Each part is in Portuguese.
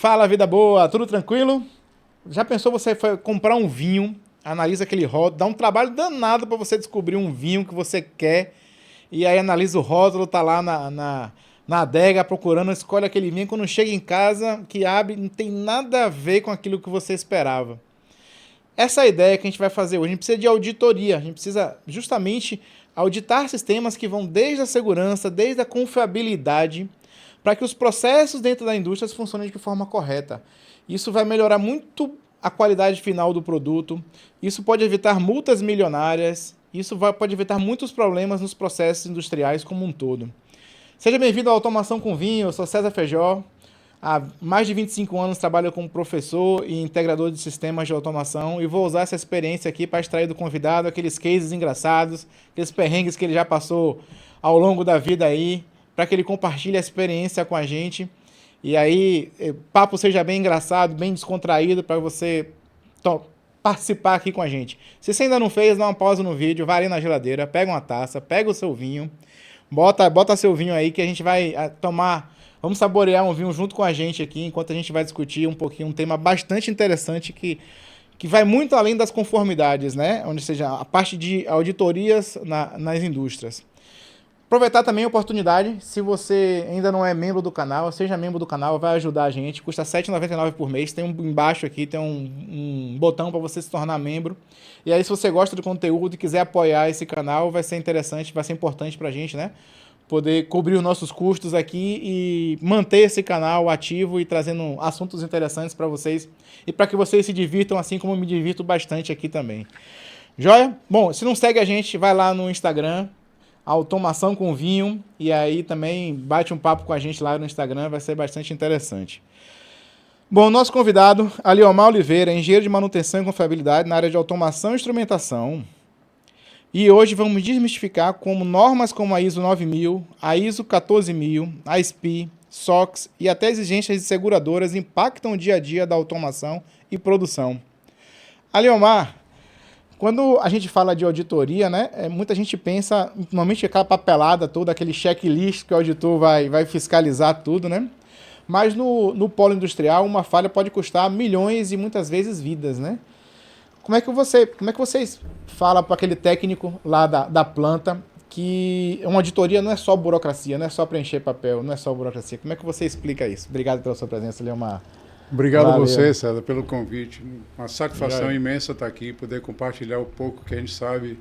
Fala, vida boa, tudo tranquilo? Já pensou você foi comprar um vinho, analisa aquele rótulo, dá um trabalho danado para você descobrir um vinho que você quer, e aí analisa o rótulo, tá lá na adega procurando, escolhe aquele vinho, quando chega em casa, que abre, não tem nada a ver com aquilo que você esperava. Essa é a ideia que a gente vai fazer hoje. A gente precisa de auditoria, a gente precisa justamente auditar sistemas que vão desde a segurança, desde a confiabilidade, para que os processos dentro da indústria funcionem de forma correta. Isso vai melhorar muito a qualidade final do produto, isso pode evitar multas milionárias, pode evitar muitos problemas nos processos industriais como um todo. Seja bem-vindo à Automação com Vinho, eu sou César Feijó. Há mais de 25 anos trabalho como professor e integrador de sistemas de automação e vou usar essa experiência aqui para extrair do convidado aqueles cases engraçados, aqueles perrengues que ele já passou ao longo da vida aí, para que ele compartilhe a experiência com a gente. E aí, o papo seja bem engraçado, bem descontraído para você participar aqui com a gente. Se você ainda não fez, dá uma pausa no vídeo, vai ali na geladeira, pega uma taça, pega o seu vinho, bota seu vinho aí que a gente vai tomar. Vamos saborear um vinho junto com a gente aqui, enquanto a gente vai discutir um pouquinho, um tema bastante interessante que vai muito além das conformidades, né? Onde seja a parte de auditorias nas indústrias. Aproveitar também a oportunidade, se você ainda não é membro do canal, seja membro do canal, vai ajudar a gente, custa R$ 7,99 por mês, tem embaixo aqui, tem um botão para você se tornar membro. E aí se você gosta do conteúdo e quiser apoiar esse canal, vai ser interessante, vai ser importante para a gente, né? Poder cobrir os nossos custos aqui e manter esse canal ativo e trazendo assuntos interessantes para vocês e para que vocês se divirtam assim como eu me divirto bastante aqui também. Joia? Bom, se não segue a gente, vai lá no Instagram, Automação com Vinho, e aí também bate um papo com a gente lá no Instagram, vai ser bastante interessante. Bom, nosso convidado, Aliomar Oliveira, engenheiro de manutenção e confiabilidade na área de automação e instrumentação. E hoje vamos desmistificar como normas como a ISO 9000, a ISO 14000, a SPI, SOX e até exigências de seguradoras impactam o dia a dia da automação e produção. Aliomar, quando a gente fala de auditoria, né, muita gente pensa, normalmente aquela papelada toda, aquele checklist que o auditor vai fiscalizar tudo, né? Mas no polo industrial, uma falha pode custar milhões e muitas vezes vidas, né? Como é que vocês falam para aquele técnico lá da planta que uma auditoria não é só burocracia, não é só preencher papel, não é só burocracia? Como é que você explica isso? Obrigado pela sua presença, Leomar. Obrigado a você, Valeu. César, pelo convite. Uma satisfação imensa estar aqui, poder compartilhar um pouco que a gente sabe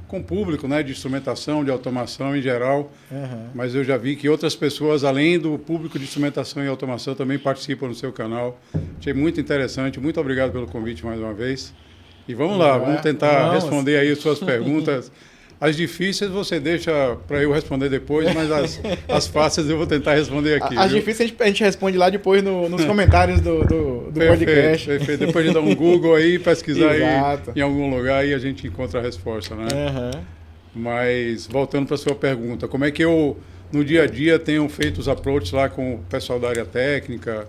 com o público, né, de instrumentação, de automação em geral. Uhum. Mas eu já vi que outras pessoas, além do público de instrumentação e automação, também participam no seu canal. Achei muito interessante. Muito obrigado pelo convite mais uma vez. E vamos lá, vamos tentar responder aí as suas perguntas. As difíceis você deixa para eu responder depois, mas as fáceis eu vou tentar responder aqui. As difíceis a gente responde lá depois nos comentários do podcast. Perfeito. Depois de dar um Google aí, pesquisar aí Exato. em algum lugar e a gente encontra a resposta, né? Uhum. Mas voltando para a sua pergunta, como é que eu no dia a dia tenho feito os approaches lá com o pessoal da área técnica,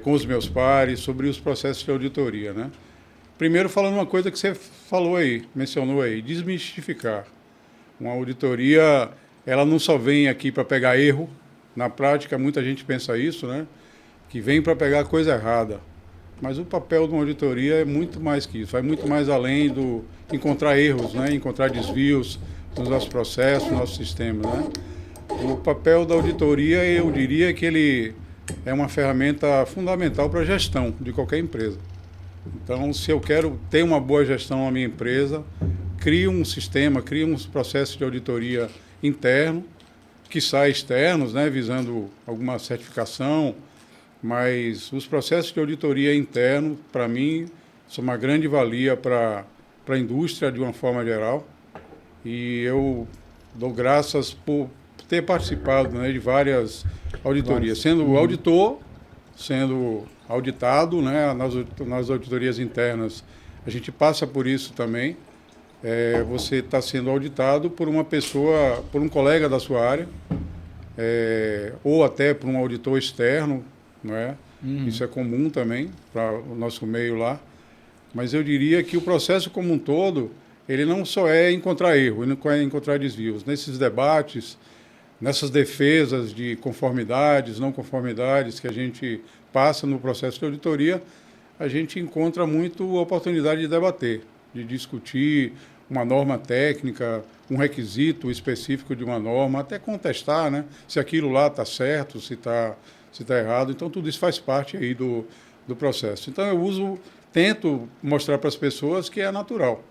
com os meus pares, sobre os processos de auditoria, né? Primeiro, falando uma coisa que você falou aí, mencionou aí, desmistificar. Uma auditoria, ela não só vem aqui para pegar erro, na prática muita gente pensa isso, né? Que vem para pegar coisa errada. Mas o papel de uma auditoria é muito mais que isso, vai muito mais além do encontrar erros, né? Encontrar desvios nos nossos processos, nos nossos sistemas, né? O papel da auditoria, eu diria que ele é uma ferramenta fundamental para a gestão de qualquer empresa. Então, se eu quero ter uma boa gestão na minha empresa, crio um sistema, crio uns processos de auditoria interno, quiçá externos, né, visando alguma certificação, mas os processos de auditoria interno, para mim, são uma grande valia para a indústria de uma forma geral. E eu dou graças por ter participado, né, de várias auditorias, sendo auditor, sendo auditado, né, nas auditorias internas. A gente passa por isso também. Você está sendo auditado por uma pessoa, por um colega da sua área, ou até por um auditor externo, não é? Isso é comum também para o nosso meio lá. Mas eu diria que o processo como um todo, ele não só é encontrar erro, ele não é encontrar desvios. Nesses debates, nessas defesas de conformidades, não conformidades que a gente passa no processo de auditoria, a gente encontra muito oportunidade de debater, de discutir uma norma técnica, um requisito específico de uma norma, até contestar, né, se aquilo lá está certo, se está errado. Então, tudo isso faz parte aí do processo. Então, tento mostrar para as pessoas que é natural,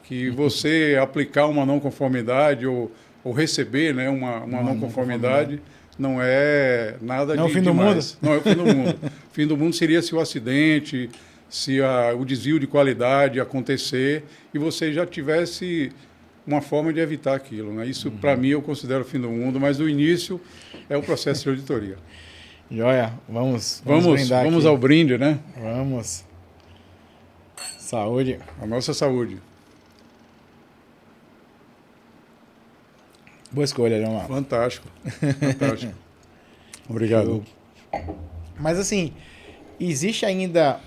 que você aplicar uma não conformidade ou receber, né, uma não conformidade não é nada não de é o fim demais. do mundo? Não é o fim do mundo. O fim do mundo seria se o acidente, se o desvio de qualidade acontecer e você já tivesse uma forma de evitar aquilo, né? Isso, para mim, eu considero o fim do mundo, mas o início é o processo de auditoria. Joia, vamos Vamos ao brinde, né? Vamos. Saúde. A nossa saúde. Boa escolha, João Marcos. Fantástico. Fantástico. Obrigado. Mas assim, existe ainda...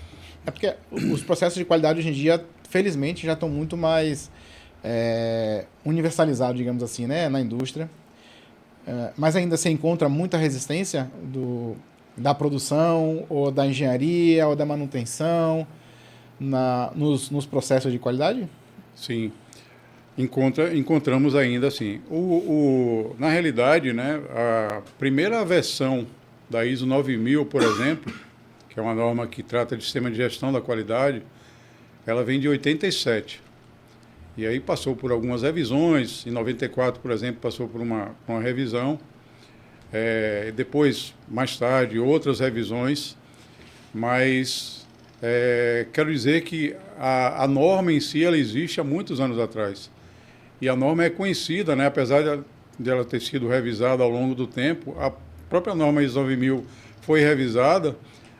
É porque os processos de qualidade hoje em dia, felizmente, já estão muito mais universalizados, digamos assim, né, na indústria. Mas ainda se encontra muita resistência da produção, ou da engenharia, ou da manutenção nos processos de qualidade? Sim. Encontramos ainda assim. Na realidade, né, a primeira versão da ISO 9000, por exemplo, que é uma norma que trata de sistema de gestão da qualidade, ela vem de 87. E aí passou por algumas revisões. Em 94, por exemplo, passou por uma revisão. Depois, mais tarde, outras revisões. Mas quero dizer que a norma em si ela existe há muitos anos atrás. E a norma é conhecida, né? Apesar de ela ter sido revisada ao longo do tempo, a própria norma ISO 9000 foi revisada,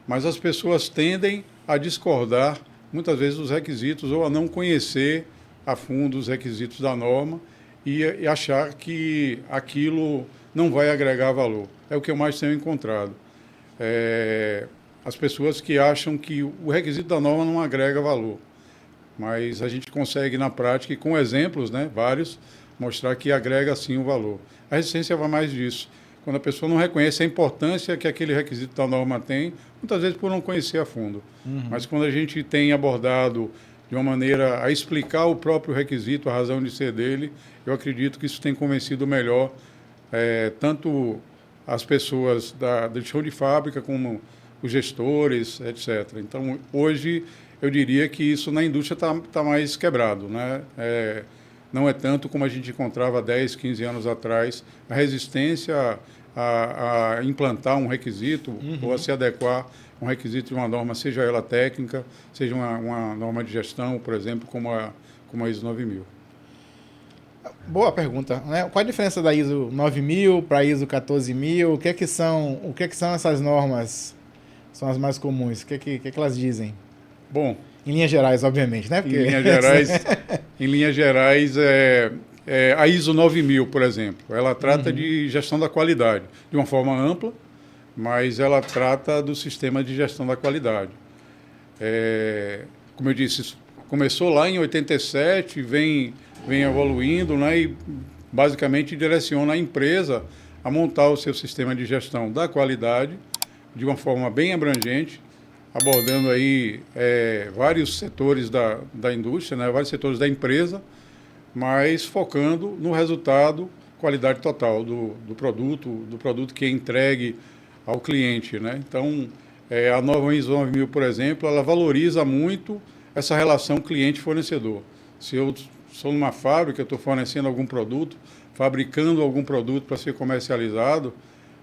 mas as pessoas tendem a discordar, muitas vezes, dos requisitos ou a não conhecer a fundo os requisitos da norma e achar que aquilo não vai agregar valor. É o que eu mais tenho encontrado. As pessoas que acham que o requisito da norma não agrega valor. Mas a gente consegue, na prática, e com exemplos, né, vários, mostrar que agrega, sim, o valor. A resistência vai mais disso. Quando a pessoa não reconhece a importância que aquele requisito da norma tem, muitas vezes por não conhecer a fundo. Mas quando a gente tem abordado de uma maneira a explicar o próprio requisito, a razão de ser dele, eu acredito que isso tem convencido melhor tanto as pessoas do chão de fábrica como os gestores, etc. Então, hoje, eu diria que isso na indústria está mais quebrado, né? Não é tanto como a gente encontrava 10, 15 anos atrás, a resistência a implantar um requisito ou a se adequar a um requisito de uma norma, seja ela técnica, seja uma norma de gestão, por exemplo, como a ISO 9000. Boa pergunta, né? Qual a diferença da ISO 9000 para a ISO 14000? O que é que são essas normas? São as mais comuns. O que é que elas dizem? Bom, em linhas gerais, obviamente, né? Porque... Em linhas gerais, a ISO 9000, por exemplo, ela trata de gestão da qualidade, de uma forma ampla, mas ela trata do sistema de gestão da qualidade. Como eu disse, isso começou lá em 87, vem evoluindo, né, e basicamente direciona a empresa a montar o seu sistema de gestão da qualidade de uma forma bem abrangente, abordando aí vários setores da indústria, né, vários setores da empresa, mas focando no resultado, qualidade total do produto que é entregue ao cliente, né? Então, a nova ISO 9000, por exemplo, ela valoriza muito essa relação cliente-fornecedor. Se eu sou numa fábrica, estou fornecendo algum produto, fabricando algum produto para ser comercializado,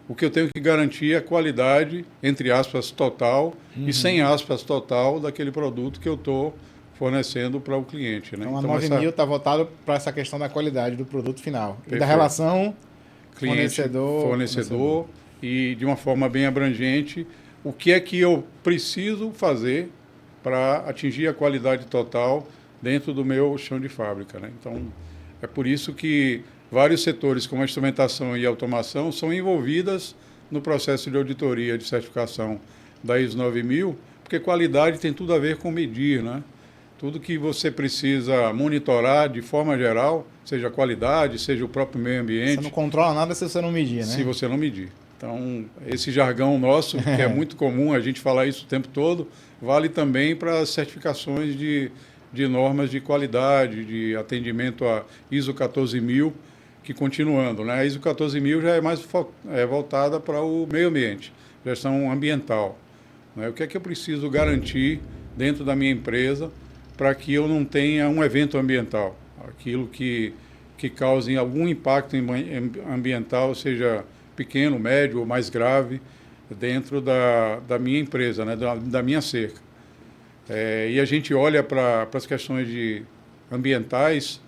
o que eu tenho que garantir é a qualidade, entre aspas, total e sem aspas, total daquele produto que eu estou fornecendo para o cliente, né? Então, a 9000 está voltada para essa questão da qualidade do produto final. Perfeito. E da relação cliente-fornecedor e, de uma forma bem abrangente, o que é que eu preciso fazer para atingir a qualidade total dentro do meu chão de fábrica, né? Então, é por isso que vários setores, como a instrumentação e a automação, são envolvidas no processo de auditoria de certificação da ISO 9000, porque qualidade tem tudo a ver com medir, né? Tudo que você precisa monitorar de forma geral, seja a qualidade, seja o próprio meio ambiente. Você não controla nada se você não medir, né? Se você não medir. Então, esse jargão nosso, que é muito comum a gente falar isso o tempo todo, vale também para as certificações de normas de qualidade, de atendimento a ISO 14000, que continuando, né? A ISO 14000 já é mais voltada para o meio ambiente, gestão ambiental. Né? O que é que eu preciso garantir dentro da minha empresa para que eu não tenha um evento ambiental, aquilo que cause algum impacto ambiental, seja pequeno, médio ou mais grave, dentro da minha empresa, né? da minha cerca. E a gente olha para as questões ambientais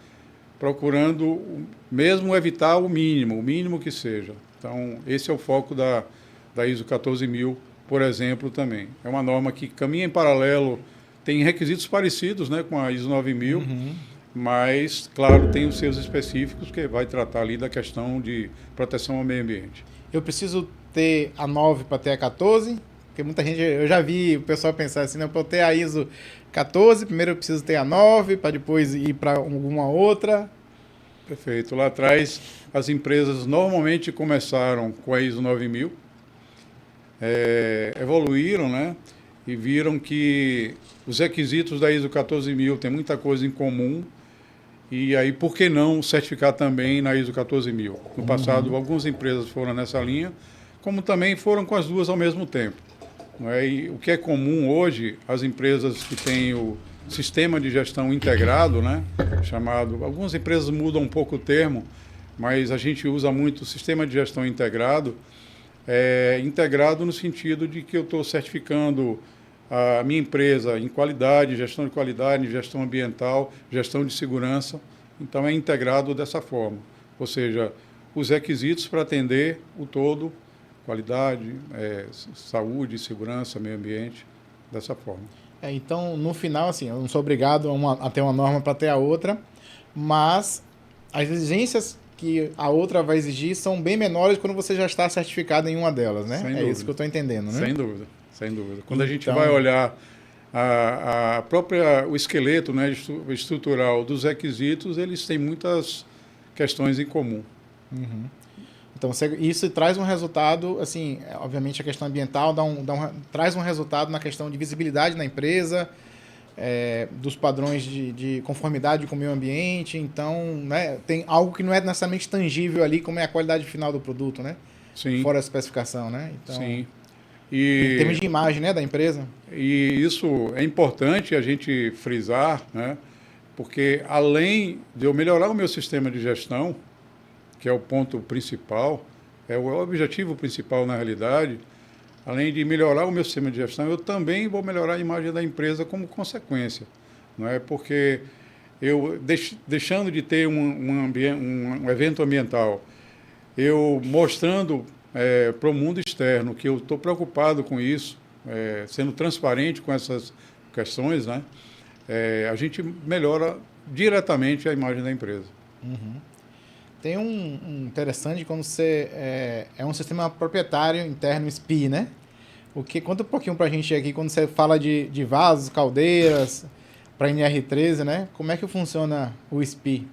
procurando mesmo evitar o mínimo que seja. Então, esse é o foco da ISO 14000, por exemplo, também. É uma norma que caminha em paralelo, tem requisitos parecidos, né, com a ISO 9000, mas, claro, tem os seus específicos, que vai tratar ali da questão de proteção ao meio ambiente. Eu preciso ter a 9 para ter a 14? Porque muita gente, eu já vi o pessoal pensar assim, né, para eu ter a ISO 14, primeiro eu preciso ter a 9, para depois ir para alguma outra. Perfeito. Lá atrás, as empresas normalmente começaram com a ISO 9000, evoluíram, né, e viram que os requisitos da ISO 14000 têm muita coisa em comum, e aí por que não certificar também na ISO 14000? No passado, algumas empresas foram nessa linha, como também foram com as duas ao mesmo tempo. Não é? E o que é comum hoje, as empresas que têm o sistema de gestão integrado, né, chamado, algumas empresas mudam um pouco o termo, mas a gente usa muito o sistema de gestão integrado, integrado no sentido de que eu estou certificando a minha empresa em qualidade, gestão ambiental, gestão de segurança. Então, é integrado dessa forma. Ou seja, os requisitos para atender o todo, qualidade, saúde, segurança, meio ambiente, dessa forma. Então, no final, assim, eu não sou obrigado a ter uma norma para ter a outra, mas as exigências que a outra vai exigir são bem menores quando você já está certificado em uma delas, né? Sem dúvida. Isso que eu estou entendendo, né? Sem dúvida. Quando a gente vai olhar o esqueleto, né, estrutural dos requisitos, eles têm muitas questões em comum. Uhum. Então, isso traz um resultado, assim, obviamente a questão ambiental traz um resultado na questão de visibilidade na empresa, dos padrões de conformidade com o meio ambiente. Então, né, tem algo que não é necessariamente tangível ali, como é a qualidade final do produto, né? Sim. Fora a especificação, né? Então, sim. Em termos de imagem, né, da empresa. E isso é importante a gente frisar, né? Porque além de eu melhorar o meu sistema de gestão, que é o ponto principal, é o objetivo principal na realidade, além de melhorar o meu sistema de gestão, eu também vou melhorar a imagem da empresa como consequência. Não é? Porque eu, deixando de ter um evento ambiental, eu mostrando para o mundo externo que eu estou preocupado com isso, sendo transparente com essas questões, né? A gente melhora diretamente a imagem da empresa. Uhum. Tem um interessante quando você é um sistema proprietário interno SPI, né? Conta um pouquinho pra gente aqui quando você fala de vasos, caldeiras, para NR13, né? Como é que funciona o SPI?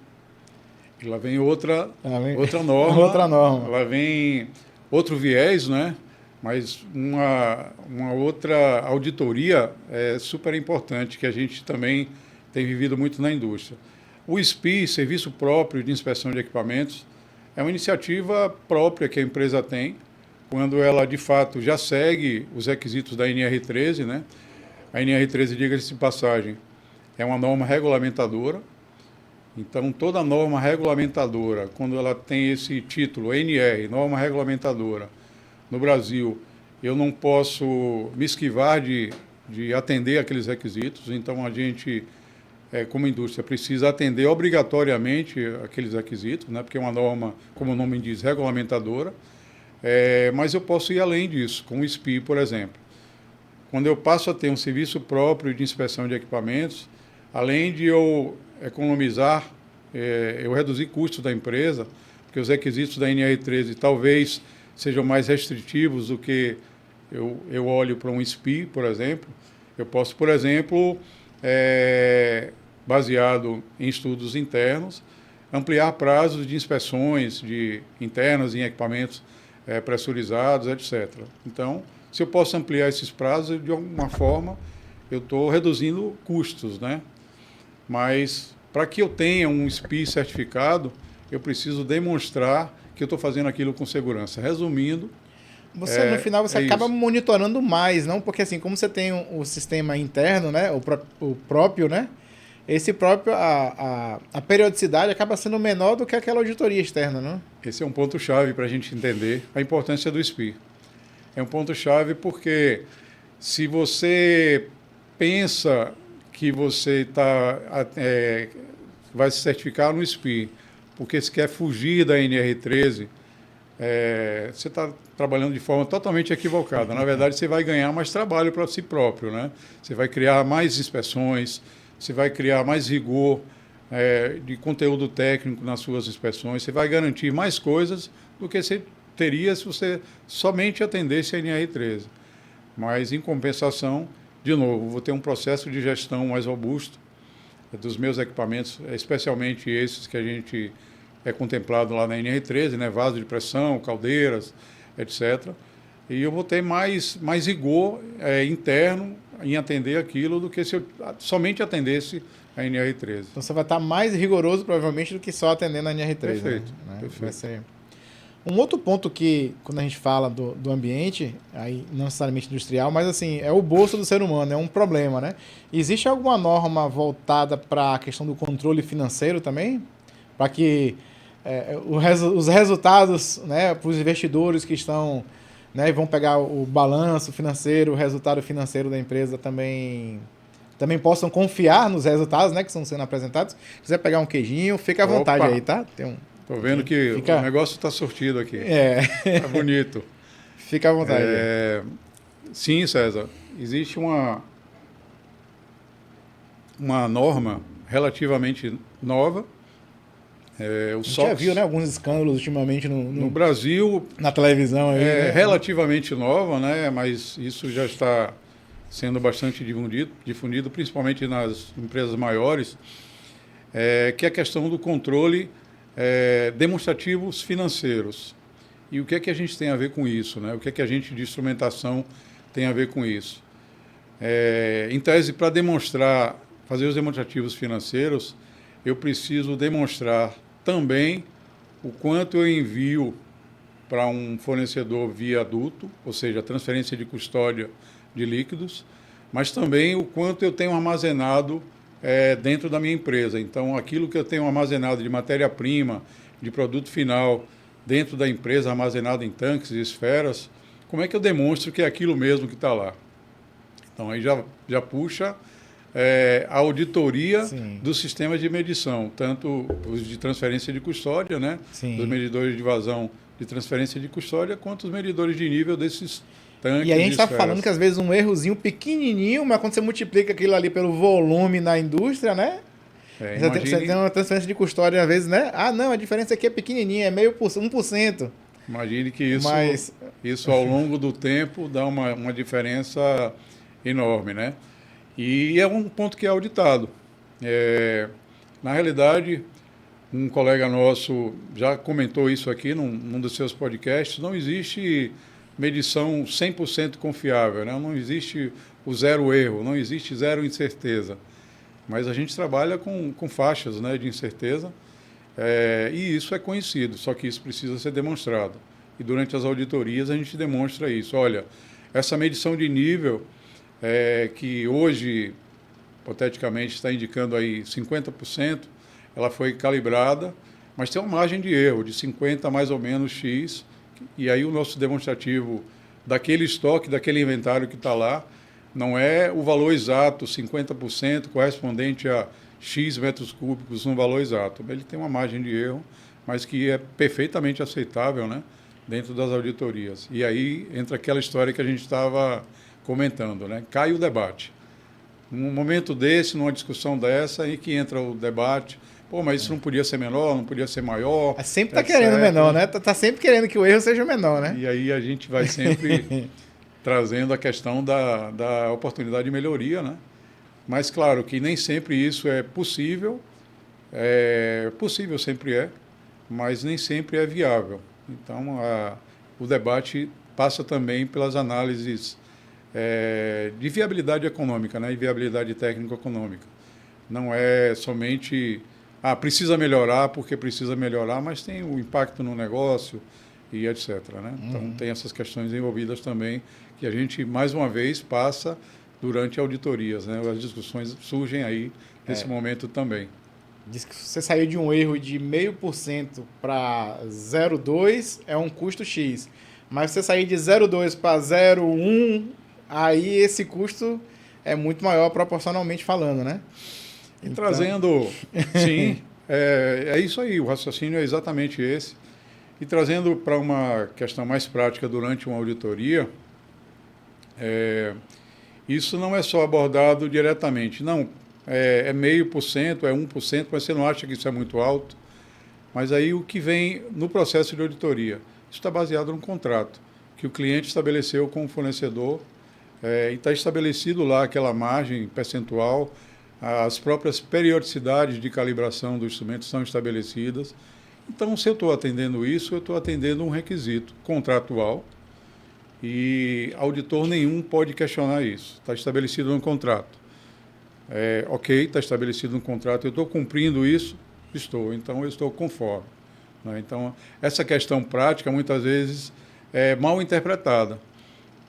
E lá vem outra norma. Outra norma. Lá vem outro viés, né? Mas uma outra auditoria super importante que a gente também tem vivido muito na indústria. O SPI, Serviço Próprio de Inspeção de Equipamentos, é uma iniciativa própria que a empresa tem, quando ela, de fato, já segue os requisitos da NR13, né? A NR13, diga-se de passagem, é uma norma regulamentadora. Então, toda norma regulamentadora, quando ela tem esse título, NR, norma regulamentadora, no Brasil, eu não posso me esquivar de atender aqueles requisitos. Então, a gente, como indústria, precisa atender obrigatoriamente aqueles requisitos, né? Porque é uma norma, como o nome diz, regulamentadora. Mas eu posso ir além disso, com o SPI, por exemplo. Quando eu passo a ter um serviço próprio de inspeção de equipamentos, além de eu economizar, eu reduzir custos da empresa, porque os requisitos da NR13 talvez sejam mais restritivos do que eu olho para um SPI, por exemplo. Eu posso, por exemplo, baseado em estudos internos, ampliar prazos de inspeções internas em equipamentos pressurizados, etc. Então, se eu posso ampliar esses prazos, de alguma forma, eu estou reduzindo custos, né? Mas, para que eu tenha um SPI certificado, eu preciso demonstrar que eu estou fazendo aquilo com segurança. Resumindo, no final, você acaba monitorando mais, não? Porque, assim, como você tem o sistema interno, né? O próprio, né? Esse próprio, a periodicidade acaba sendo menor do que aquela auditoria externa, não? Esse é um ponto-chave para a gente entender a importância do SPI. É um ponto-chave porque se você pensa que você vai se certificar no SPI porque você quer fugir da NR13, você está trabalhando de forma totalmente equivocada. Na verdade, você vai ganhar mais trabalho para si próprio, né? Você vai criar mais inspeções, você vai criar mais rigor de conteúdo técnico nas suas inspeções, você vai garantir mais coisas do que você teria se você somente atendesse a NR13. Mas, em compensação, de novo, vou ter um processo de gestão mais robusto dos meus equipamentos, especialmente esses que a gente contemplado lá na NR13, né? Vaso de pressão, caldeiras, etc. E eu vou ter mais rigor interno em atender aquilo do que se eu somente atendesse a NR13. Então você vai estar mais rigoroso, provavelmente, do que só atendendo a NR13. Perfeito. Né? Perfeito. Vai ser... Um outro ponto que, quando a gente fala do ambiente, aí não necessariamente industrial, mas assim, é o bolso do ser humano, é um problema, né? Existe alguma norma voltada para a questão do controle financeiro também? Para que os resultados, né, para os investidores que estão, né, vão pegar o balanço financeiro, o resultado financeiro da empresa também possam confiar nos resultados, né, que estão sendo apresentados. Se quiser pegar um queijinho, fica à vontade aí, tá? Estou vendo que o negócio está sortido aqui. Tá bonito. Fica à vontade. Sim, César. Existe uma norma relativamente nova. A gente já viu, né, alguns escândalos ultimamente no Brasil. Na televisão. Aí, né? Relativamente nova, né, mas isso já está sendo bastante difundido principalmente nas empresas maiores, que é a questão do controle demonstrativos financeiros. E o que é que a gente tem a ver com isso, né? O que é que a gente de instrumentação tem a ver com isso? Em tese, para fazer os demonstrativos financeiros, eu preciso demonstrar também o quanto eu envio para um fornecedor via duto, ou seja, transferência de custódia de líquidos, mas também o quanto eu tenho armazenado dentro da minha empresa. Então, aquilo que eu tenho armazenado de matéria-prima, de produto final, dentro da empresa, armazenado em tanques e esferas, como é que eu demonstro que é aquilo mesmo que está lá? Então, aí já puxa a auditoria dos sistemas de medição, tanto os de transferência de custódia, né? Dos medidores de vazão de transferência de custódia, quanto os medidores de nível desses tanques. E aí a gente está falando que às vezes um errozinho pequenininho, mas quando você multiplica aquilo ali pelo volume na indústria, né? Você tem uma transferência de custódia às vezes, né? Ah, não, a diferença aqui é pequenininha, é 1%. Imagine que isso ao longo do tempo dá uma diferença enorme, né? E é um ponto que é auditado. Na realidade, um colega nosso já comentou isso aqui num dos seus podcasts, não existe medição 100% confiável, né? Não existe o zero erro, não existe zero incerteza. Mas a gente trabalha com faixas, né, de incerteza, e isso é conhecido, só que isso precisa ser demonstrado. E durante as auditorias a gente demonstra isso. Olha, essa medição de nível, que hoje, hipoteticamente, está indicando aí 50%, ela foi calibrada, mas tem uma margem de erro de 50 mais ou menos X, e aí o nosso demonstrativo daquele estoque, daquele inventário que está lá, não é o valor exato, 50% correspondente a X metros cúbicos no valor exato. Ele tem uma margem de erro, mas que é perfeitamente aceitável, né, dentro das auditorias. E aí entra aquela história que a gente estava comentando, né? Cai o debate. Num momento desse, numa discussão dessa, aí que entra o debate. Pô, mas isso não podia ser menor, não podia ser maior. Sempre está querendo menor, né? Tá sempre querendo que o erro seja menor, né? E aí a gente vai sempre trazendo a questão da oportunidade de melhoria, né? Mas, claro, que nem sempre isso é possível. Possível sempre é, mas nem sempre é viável. Então, o debate passa também pelas análises de viabilidade econômica, né, e viabilidade técnico-econômica. Não é somente, precisa melhorar porque precisa melhorar, mas tem o impacto no negócio e etc. Né? Então, tem essas questões envolvidas também, que a gente, mais uma vez, passa durante auditorias. Né? As discussões surgem aí nesse momento também. Diz que você saiu de um erro de 0,5% para 0,2% é um custo X. Mas você sair de 0,2 para 0,1, aí esse custo é muito maior proporcionalmente falando, né? E trazendo, sim, é isso aí, o raciocínio é exatamente esse. E trazendo para uma questão mais prática durante uma auditoria, isso não é só abordado diretamente. Não, é 0,5%, é 1%, mas você não acha que isso é muito alto. Mas aí o que vem no processo de auditoria? Isso está baseado num contrato que o cliente estabeleceu com o fornecedor e está estabelecido lá aquela margem percentual, as próprias periodicidades de calibração do instrumento são estabelecidas. Então, se eu estou atendendo isso, eu estou atendendo um requisito contratual e auditor nenhum pode questionar isso. Está estabelecido no contrato. Ok, está estabelecido no contrato, eu estou cumprindo isso? Estou, então eu estou conforme. Né? Então, essa questão prática, muitas vezes, é mal interpretada.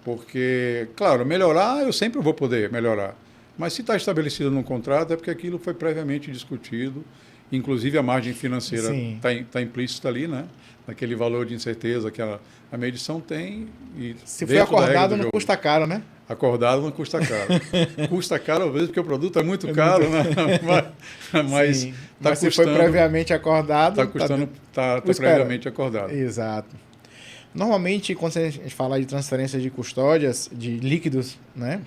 Porque, claro, melhorar, eu sempre vou poder melhorar. Mas se está estabelecido no contrato, é porque aquilo foi previamente discutido. Inclusive, a margem financeira está implícita ali, né? Naquele valor de incerteza que a medição tem. E se foi acordado, não custa caro, né? Acordado não custa caro. Custa caro, às vezes, porque o produto é muito caro, né? Mas se foi previamente acordado... Está custando, está previamente acordado. Exato. Normalmente, quando a gente fala de transferência de custódias, de líquidos, né?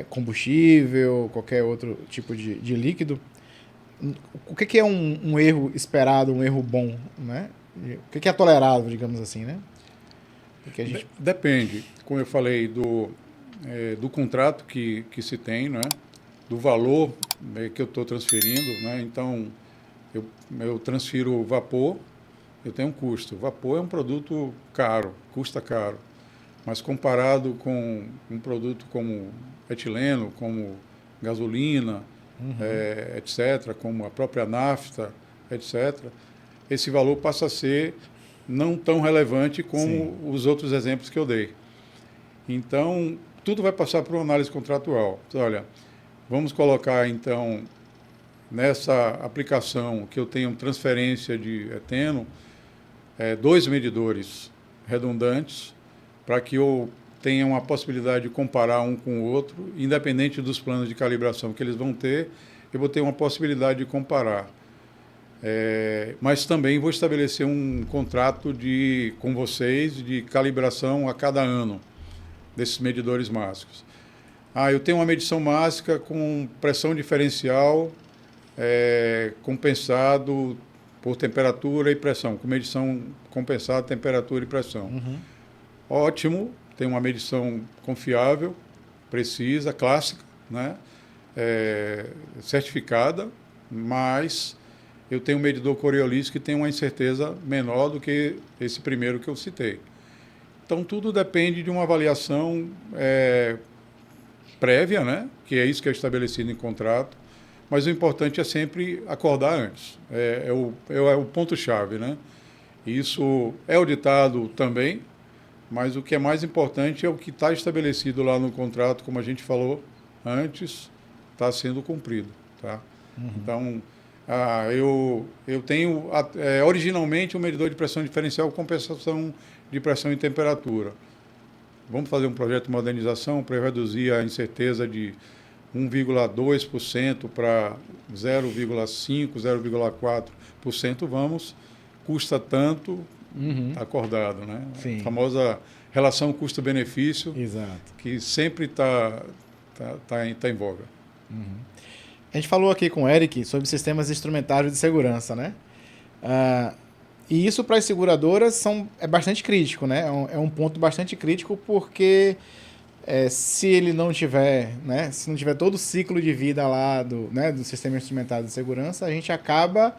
Combustível, qualquer outro tipo de líquido, o que é um erro esperado, um erro bom, né? O que é tolerável, digamos assim, né? Porque a gente... Depende, como eu falei, do contrato que se tem, né? Do valor que eu estou transferindo, né? Então, eu transfiro vapor, eu tenho um custo. Vapor é um produto caro, custa caro. Mas comparado com um produto como etileno, como gasolina, etc., como a própria nafta, etc., esse valor passa a ser não tão relevante como os outros exemplos que eu dei. Então, tudo vai passar por uma análise contratual. Então, olha, vamos colocar, então, nessa aplicação que eu tenho transferência de eteno, 2 medidores redundantes, para que eu tenha uma possibilidade de comparar um com o outro, independente dos planos de calibração que eles vão ter, eu vou ter uma possibilidade de comparar. Mas também vou estabelecer um contrato com vocês de calibração a cada ano desses medidores mássicos. Eu tenho uma medição mássica com pressão diferencial compensado por temperatura e pressão, com medição compensada, temperatura e pressão. Ótimo, tem uma medição confiável, precisa, clássica, né? Certificada, mas eu tenho um medidor Coriolis que tem uma incerteza menor do que esse primeiro que eu citei. Então, tudo depende de uma avaliação prévia, né? Que é isso que é estabelecido em contrato, mas o importante é sempre acordar antes. É o ponto-chave, né? Isso é auditado também, mas o que é mais importante é o que está estabelecido lá no contrato, como a gente falou antes, está sendo cumprido. Tá? Então, eu tenho originalmente um medidor de pressão diferencial com compensação de pressão e temperatura. Vamos fazer um projeto de modernização para reduzir a incerteza de 1,2% para 0,5%, 0,4%. Vamos, custa tanto, acordado, né? Sim. A famosa relação custo-benefício, exato, que sempre está em voga. A gente falou aqui com o Eric sobre sistemas instrumentários de segurança, né? E isso para as seguradoras é bastante crítico, né? É um ponto bastante crítico porque se ele não tiver, né, se não tiver todo o ciclo de vida lá do sistema instrumentado de segurança, a gente acaba,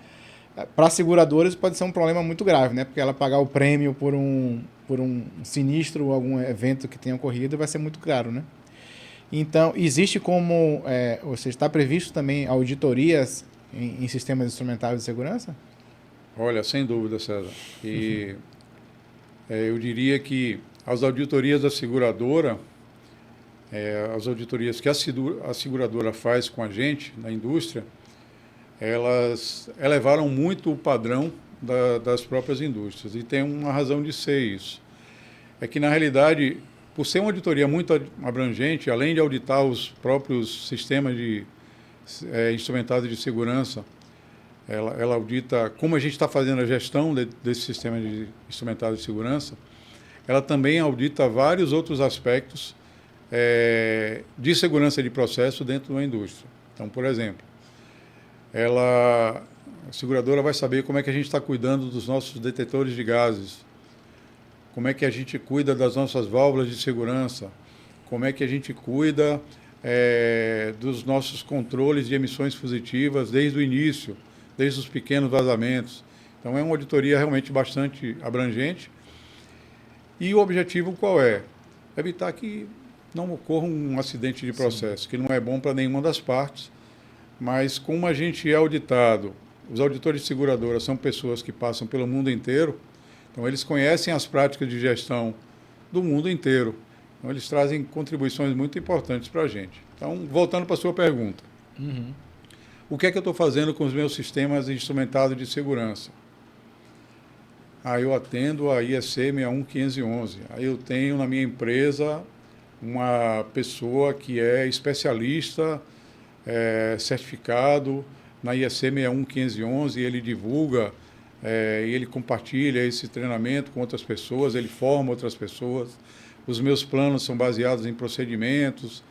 para seguradoras pode ser um problema muito grave, né, porque ela pagar o prêmio por um sinistro ou algum evento que tenha ocorrido vai ser muito caro, né. Então, existe como, ou seja, está previsto também auditorias em sistemas instrumentados de segurança? Olha, sem dúvida, César. E eu diria que as auditorias da seguradora, as auditorias que a seguradora faz com a gente na indústria, elas elevaram muito o padrão das próprias indústrias. E tem uma razão de ser isso. É que, na realidade, por ser uma auditoria muito abrangente, além de auditar os próprios sistemas de instrumentados de segurança, ela audita como a gente está fazendo a gestão desse sistema de instrumentados de segurança, ela também audita vários outros aspectos de segurança de processo dentro da indústria. Então, por exemplo, a seguradora vai saber como é que a gente está cuidando dos nossos detetores de gases, como é que a gente cuida das nossas válvulas de segurança, como é que a gente cuida dos nossos controles de emissões fugitivas desde o início, desde os pequenos vazamentos. Então, é uma auditoria realmente bastante abrangente. E o objetivo qual é? Evitar que não ocorra um acidente de processo, Sim. que não é bom para nenhuma das partes, mas como a gente é auditado, os auditores de seguradora são pessoas que passam pelo mundo inteiro, então eles conhecem as práticas de gestão do mundo inteiro. Então eles trazem contribuições muito importantes para a gente. Então, voltando para a sua pergunta. Uhum. O que é que eu estou fazendo com os meus sistemas instrumentados de segurança? Eu atendo a IEC 61511. Aí eu tenho na minha empresa uma pessoa que é especialista, certificado na IEC 61511, e ele divulga, e ele compartilha esse treinamento com outras pessoas, ele forma outras pessoas. Os meus planos são baseados em procedimentos,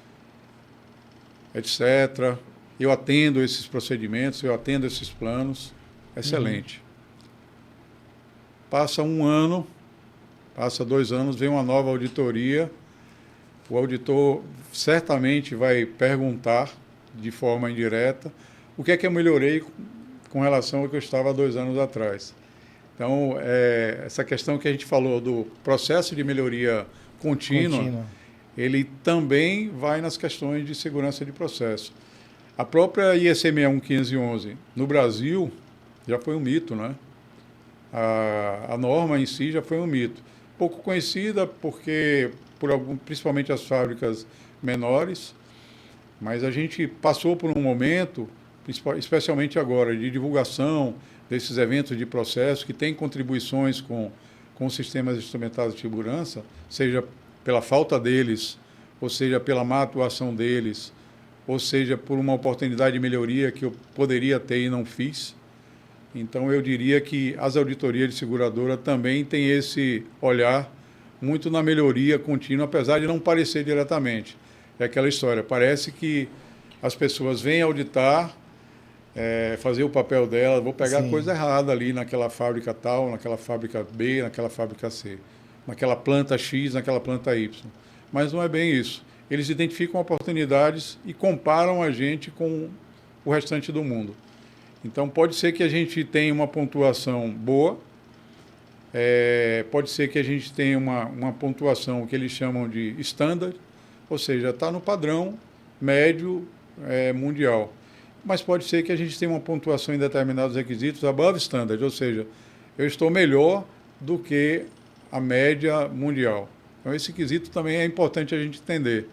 etc. Eu atendo esses procedimentos, eu atendo esses planos. Excelente. Passa um ano, passa 2 anos, vem uma nova auditoria. O auditor certamente vai perguntar, de forma indireta, o que é que eu melhorei com relação ao que eu estava há 2 anos atrás. Então, essa questão que a gente falou do processo de melhoria contínua, ele também vai nas questões de segurança de processo. A própria IEC 61511, no Brasil, já foi um mito, né? A norma em si já foi um mito. Pouco conhecida porque, principalmente as fábricas menores, mas a gente passou por um momento, especialmente agora, de divulgação desses eventos de processo que têm contribuições com os sistemas instrumentados de segurança, seja pela falta deles, ou seja pela má atuação deles, ou seja por uma oportunidade de melhoria que eu poderia ter e não fiz. Então, eu diria que as auditorias de seguradora também têm esse olhar muito na melhoria contínua, apesar de não parecer diretamente. É aquela história, parece que as pessoas vêm auditar, fazer o papel dela, vou pegar a coisa errada ali naquela fábrica tal, naquela fábrica B, naquela fábrica C, naquela planta X, naquela planta Y. Mas não é bem isso. Eles identificam oportunidades e comparam a gente com o restante do mundo. Então, pode ser que a gente tenha uma pontuação boa, pode ser que a gente tenha uma pontuação que eles chamam de standard, ou seja, está no padrão médio mundial. Mas pode ser que a gente tenha uma pontuação em determinados requisitos above standard, ou seja, eu estou melhor do que a média mundial. Então, esse quesito também é importante a gente entender.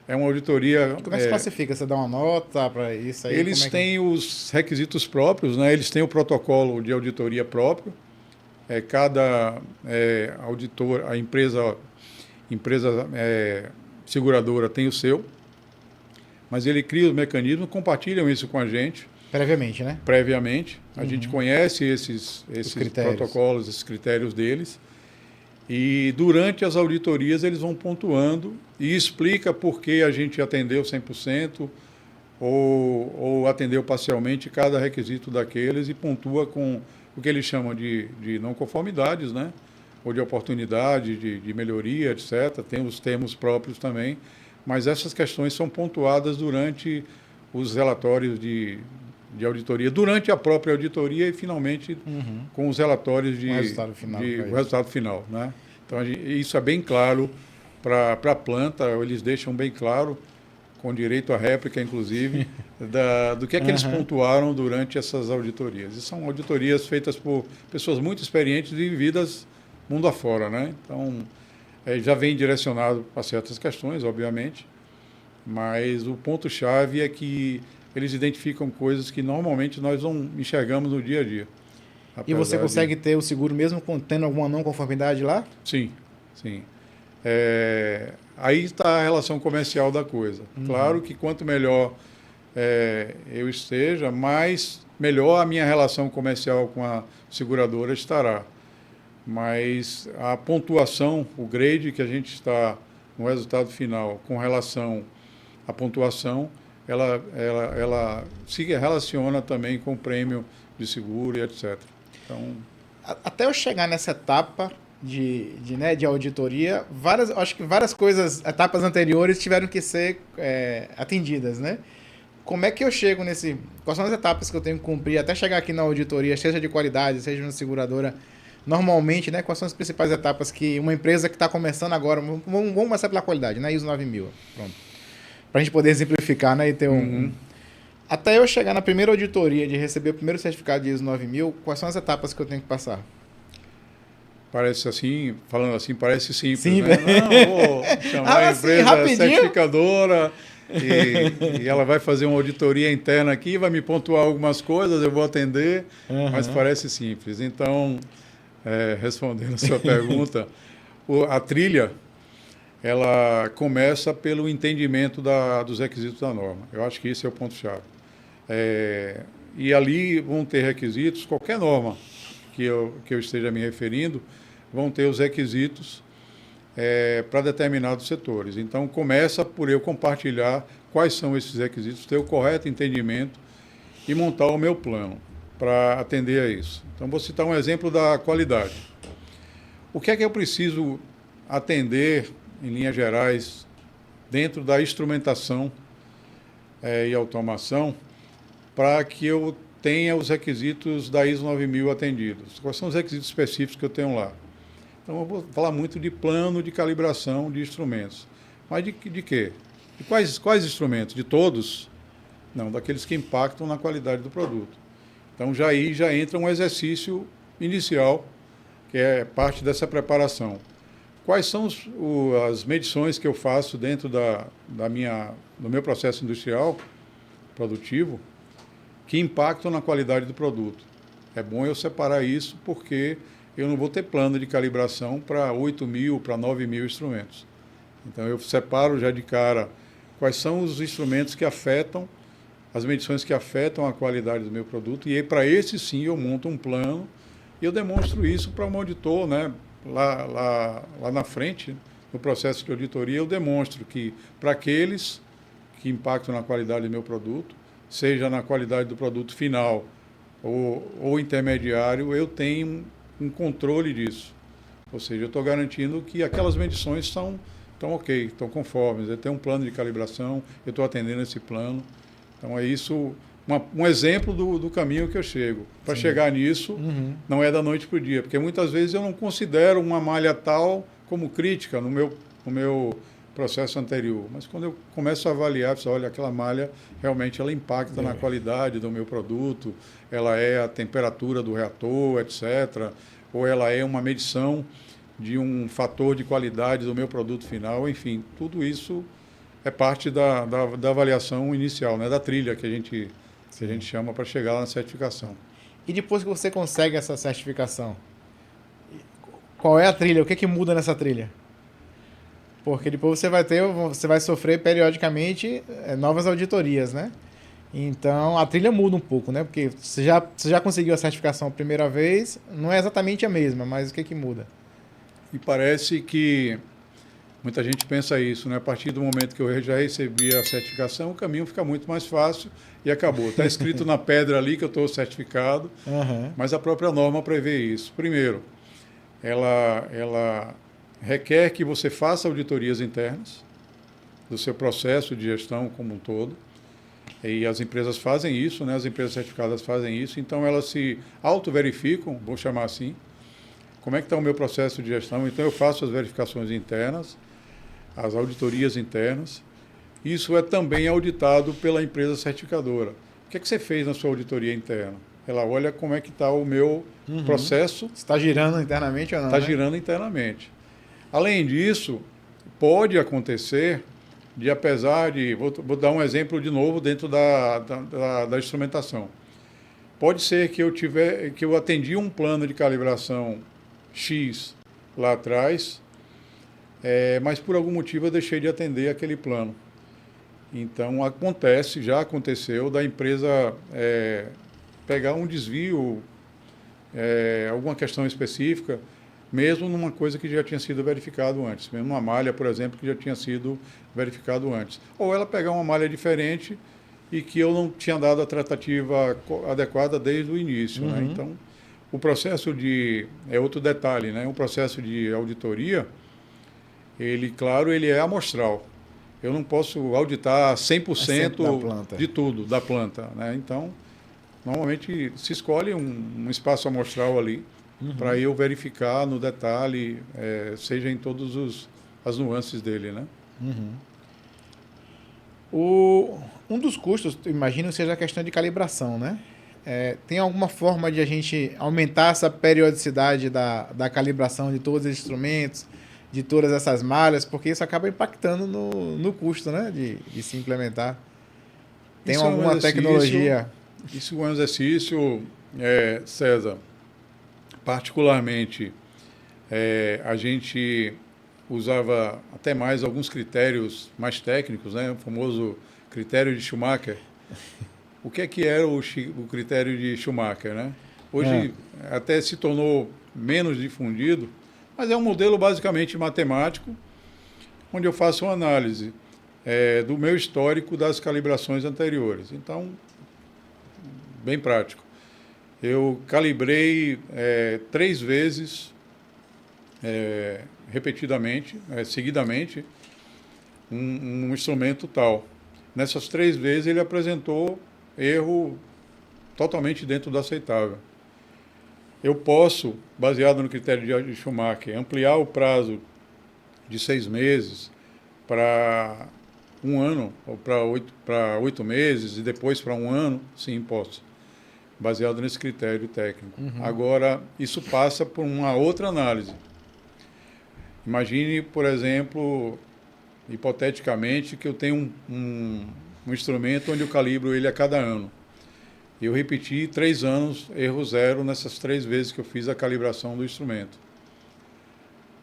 É uma auditoria... Como é que se classifica? Você dá uma nota para isso aí? Eles têm os requisitos próprios, né? Eles têm o protocolo de auditoria próprio. Cada auditor, a empresa seguradora tem o seu, mas ele cria os mecanismos, compartilham isso com a gente. Previamente, né? Previamente. A gente conhece esses protocolos, esses critérios deles. E durante as auditorias eles vão pontuando e explica por que a gente atendeu 100% ou atendeu parcialmente cada requisito daqueles e pontua com o que eles chamam de não conformidades, né? ou de oportunidade, de melhoria, etc. Tem os termos próprios também, mas essas questões são pontuadas durante os relatórios de auditoria, durante a própria auditoria e, finalmente, com os relatórios o resultado final. o resultado final, né? Então, isso é bem claro para a planta, eles deixam bem claro, com direito à réplica, inclusive, do que é que eles pontuaram durante essas auditorias. E são auditorias feitas por pessoas muito experientes e vividas mundo afora, né? Então, já vem direcionado para certas questões, obviamente, mas o ponto-chave é que eles identificam coisas que normalmente nós não enxergamos no dia a dia. E você consegue ter o seguro mesmo tendo alguma não conformidade lá? Sim, sim. Aí está a relação comercial da coisa. Claro que quanto melhor eu esteja, melhor a minha relação comercial com a seguradora estará. Mas a pontuação, o grade que a gente está no resultado final com relação à pontuação, ela se relaciona também com o prêmio de seguro e etc. Então, até eu chegar nessa etapa de auditoria, acho que várias coisas, etapas anteriores tiveram que ser atendidas, né? Como é que eu chego quais são as etapas que eu tenho que cumprir até chegar aqui na auditoria, seja de qualidade, seja na seguradora? Normalmente, né, quais são as principais etapas que uma empresa que está começando agora, vamos começar pela qualidade, né, ISO 9000, pronto. Para a gente poder exemplificar, né, e ter Até eu chegar na primeira auditoria de receber o primeiro certificado de ISO 9000, quais são as etapas que eu tenho que passar? Parece assim, falando assim, parece simples, Simples. Né? Não, vou chamar a empresa certificadora e ela vai fazer uma auditoria interna aqui, vai me pontuar algumas coisas, eu vou atender, mas parece simples. Então, respondendo a sua pergunta, a trilha, ela começa pelo entendimento dos requisitos da norma. Eu acho que esse é o ponto-chave. E ali vão ter requisitos, qualquer norma que eu esteja me referindo, vão ter os requisitos para determinados setores. Então, começa por eu compartilhar quais são esses requisitos, ter o correto entendimento e montar o meu plano para atender a isso. Então, vou citar um exemplo da qualidade. O que é que eu preciso atender, em linhas gerais, dentro da instrumentação e automação, para que eu tenha os requisitos da ISO 9000 atendidos? Quais são os requisitos específicos que eu tenho lá? Então, eu vou falar muito de plano de calibração de instrumentos. Mas de quê? De quais instrumentos? De todos? Não, daqueles que impactam na qualidade do produto. Então, já entra um exercício inicial, que é parte dessa preparação. Quais são as medições que eu faço dentro do meu processo industrial, produtivo, que impactam na qualidade do produto? É bom eu separar isso, porque eu não vou ter plano de calibração para 8.000, para 9.000 instrumentos. Então, eu separo já de cara quais são os instrumentos que afetam, as medições que afetam a qualidade do meu produto, e para esse sim eu monto um plano e eu demonstro isso para um auditor, né? Lá na frente, no processo de auditoria, eu demonstro que para aqueles que impactam na qualidade do meu produto, seja na qualidade do produto final ou intermediário, eu tenho um controle disso. Ou seja, eu estou garantindo que aquelas medições estão ok, estão conformes. Eu tenho um plano de calibração, eu estou atendendo esse plano. Então, é isso, um exemplo do caminho que eu chego. Para chegar nisso, não é da noite para o dia, porque muitas vezes eu não considero uma malha tal como crítica no meu processo anterior. Mas quando eu começo a avaliar, olha, aquela malha realmente ela impacta na qualidade do meu produto, ela é a temperatura do reator, etc., ou ela é uma medição de um fator de qualidade do meu produto final, enfim, tudo isso é parte da avaliação inicial, né, da trilha que a gente chama para chegar lá na certificação. E depois que você consegue essa certificação, qual é a trilha? O que muda nessa trilha? Porque depois você vai sofrer periodicamente novas auditorias, né? Então, a trilha muda um pouco, né? Porque você já conseguiu a certificação a primeira vez, não é exatamente a mesma, mas o que muda? E parece que muita gente pensa isso, né? A partir do momento que eu já recebi a certificação, o caminho fica muito mais fácil e acabou. Está escrito na pedra ali que eu estou certificado, mas a própria norma prevê isso. Primeiro, ela requer que você faça auditorias internas do seu processo de gestão como um todo. E as empresas fazem isso, né? As empresas certificadas fazem isso, então elas se auto-verificam, vou chamar assim, como é que está o meu processo de gestão. Então eu faço as verificações internas, as auditorias internas. Isso é também auditado pela empresa certificadora. O que é que você fez na sua auditoria interna? Ela olha como é que está o meu processo. Está girando internamente ou não? Está girando internamente. Além disso, pode acontecer de, apesar de... Vou dar um exemplo de novo dentro da instrumentação. Pode ser que eu atendi um plano de calibração X lá atrás, mas por algum motivo eu deixei de atender aquele plano. Então, já aconteceu da empresa pegar um desvio, alguma questão específica, mesmo numa coisa que já tinha sido verificado antes, mesmo uma malha, por exemplo, que já tinha sido verificado antes. Ou ela pegar uma malha diferente e que eu não tinha dado a tratativa adequada desde o início. Né? Então, o processo é outro detalhe, né? O processo de auditoria, claro, ele é amostral. Eu não posso auditar 100% de tudo da planta. Né? Então, normalmente se escolhe um espaço amostral ali para eu verificar no detalhe, seja em todas as nuances dele. Né? Um dos custos, imagino, seja a questão de calibração, né? Tem alguma forma de a gente aumentar essa periodicidade da calibração de todos os instrumentos, de todas essas malhas, porque isso acaba impactando no custo, né, de se implementar. Tem alguma tecnologia? Isso é um exercício, César, particularmente, a gente usava até mais alguns critérios mais técnicos, né, o famoso critério de Schumacher. O que era o critério de Schumacher, né? Hoje até se tornou menos difundido, mas é um modelo basicamente matemático, onde eu faço uma análise do meu histórico das calibrações anteriores. Então, bem prático. Eu calibrei 3 vezes, repetidamente, seguidamente, um instrumento tal. Nessas 3 vezes ele apresentou erro totalmente dentro do aceitável. Eu posso, baseado no critério de Schumacher, ampliar o prazo de 6 meses para 1 ano, ou para 8 meses, e depois para 1 ano? Sim, posso, baseado nesse critério técnico. Agora, isso passa por uma outra análise. Imagine, por exemplo, hipoteticamente, que eu tenho um instrumento onde eu calibro ele a cada ano. Eu repeti 3 anos, erro zero, nessas 3 vezes que eu fiz a calibração do instrumento.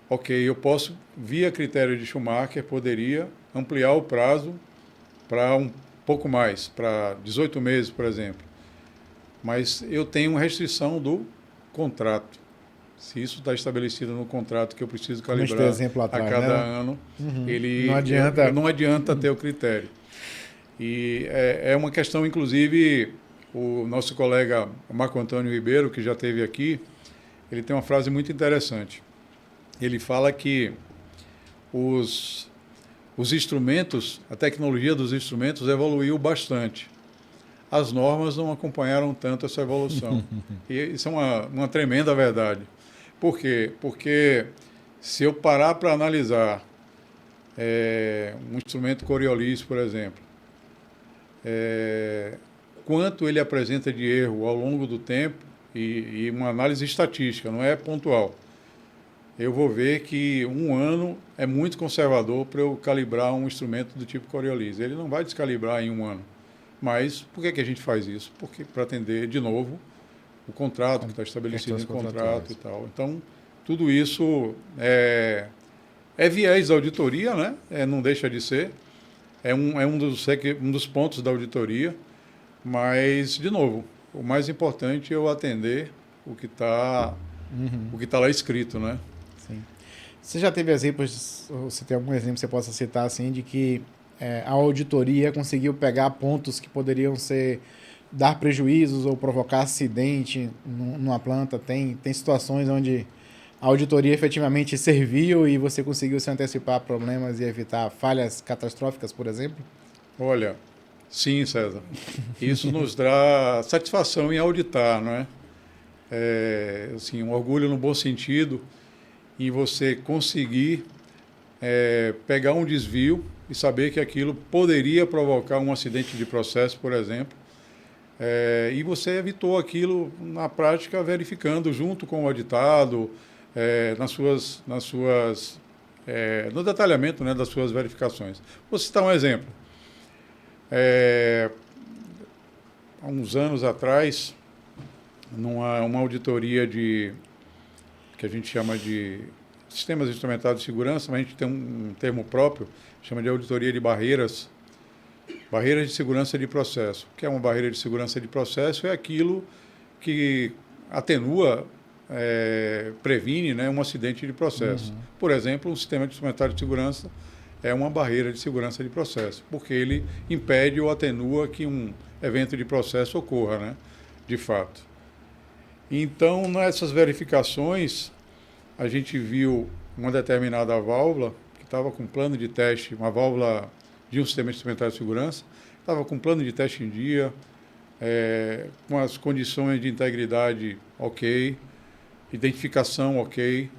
Ok, eu posso, via critério de Schumacher, poderia ampliar o prazo para um pouco mais, para 18 meses, por exemplo. Mas eu tenho uma restrição do contrato. Se isso está estabelecido no contrato que eu preciso calibrar a cada ano, não adianta ter o critério. E é uma questão, inclusive, o nosso colega Marco Antônio Ribeiro, que já esteve aqui, ele tem uma frase muito interessante. Ele fala que os instrumentos, a tecnologia dos instrumentos evoluiu bastante. As normas não acompanharam tanto essa evolução. E isso é uma tremenda verdade. Por quê? Porque se eu parar para analisar um instrumento Coriolis, por exemplo, quanto ele apresenta de erro ao longo do tempo, e uma análise estatística, não é pontual, eu vou ver que 1 ano é muito conservador para eu calibrar um instrumento do tipo Coriolis. Ele não vai descalibrar em 1 ano. Mas por que a gente faz isso? Porque para atender, de novo, o contrato que está estabelecido no contrato e tal. Então, tudo isso é viés da auditoria, né? Não deixa de ser. É um dos pontos da auditoria. Mas, de novo, o mais importante é eu atender o que está lá escrito, né? Sim. Você já teve exemplos, você tem algum exemplo que você possa citar, assim, de que a auditoria conseguiu pegar pontos que poderiam dar prejuízos ou provocar acidente numa planta? Tem situações onde a auditoria efetivamente serviu e você conseguiu se antecipar a problemas e evitar falhas catastróficas, por exemplo? Olha, sim, César. Isso nos dá satisfação em auditar, não é? Assim, um orgulho no bom sentido em você conseguir pegar um desvio e saber que aquilo poderia provocar um acidente de processo, por exemplo, e você evitou aquilo na prática verificando junto com o auditado, no detalhamento, né, das suas verificações. Vou citar um exemplo. Há uns anos atrás, uma auditoria que a gente chama de sistemas instrumentados de segurança, mas a gente tem um termo próprio, chama de auditoria de barreiras de segurança de processo. O que é uma barreira de segurança de processo? É aquilo que atenua, previne, né, um acidente de processo. Uhum. Por exemplo, um sistema de instrumentário de segurança é uma barreira de segurança de processo, porque ele impede ou atenua que um evento de processo ocorra, né, de fato. Então, nessas verificações, a gente viu uma determinada válvula que estava com plano de teste, uma válvula de um sistema instrumentário de segurança, estava com plano de teste em dia, com as condições de integridade ok, identificação ok.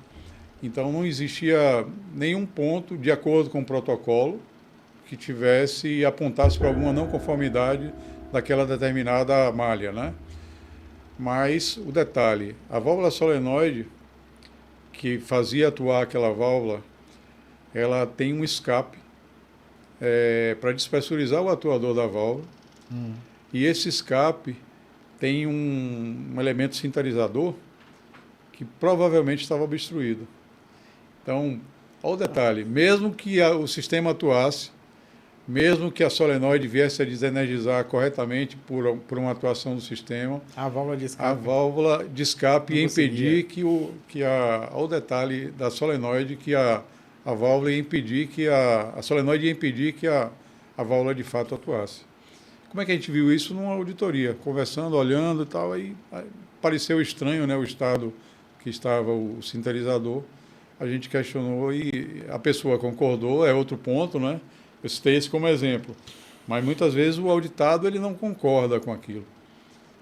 Então, não existia nenhum ponto, de acordo com o protocolo, que tivesse e apontasse para alguma não conformidade daquela determinada malha, né? Mas, o detalhe, a válvula solenoide, que fazia atuar aquela válvula, ela tem um escape para despressurizar o atuador da válvula. E esse escape tem um elemento sintonizador que provavelmente estava obstruído. Então, olha o detalhe, mesmo que o sistema atuasse, mesmo que a solenoide viesse a desenergizar corretamente por uma atuação do sistema, A válvula de escape. a válvula de escape Não ia impedir conseguia. olha o detalhe da solenoide, que a válvula ia impedir a solenoide ia impedir que a válvula de fato atuasse. Como é que a gente viu isso numa auditoria? Conversando, olhando e tal, aí pareceu estranho, né, o estado que estava o sintonizador. A gente questionou e a pessoa concordou, é outro ponto, né? Eu citei esse como exemplo. Mas muitas vezes o auditado ele não concorda com aquilo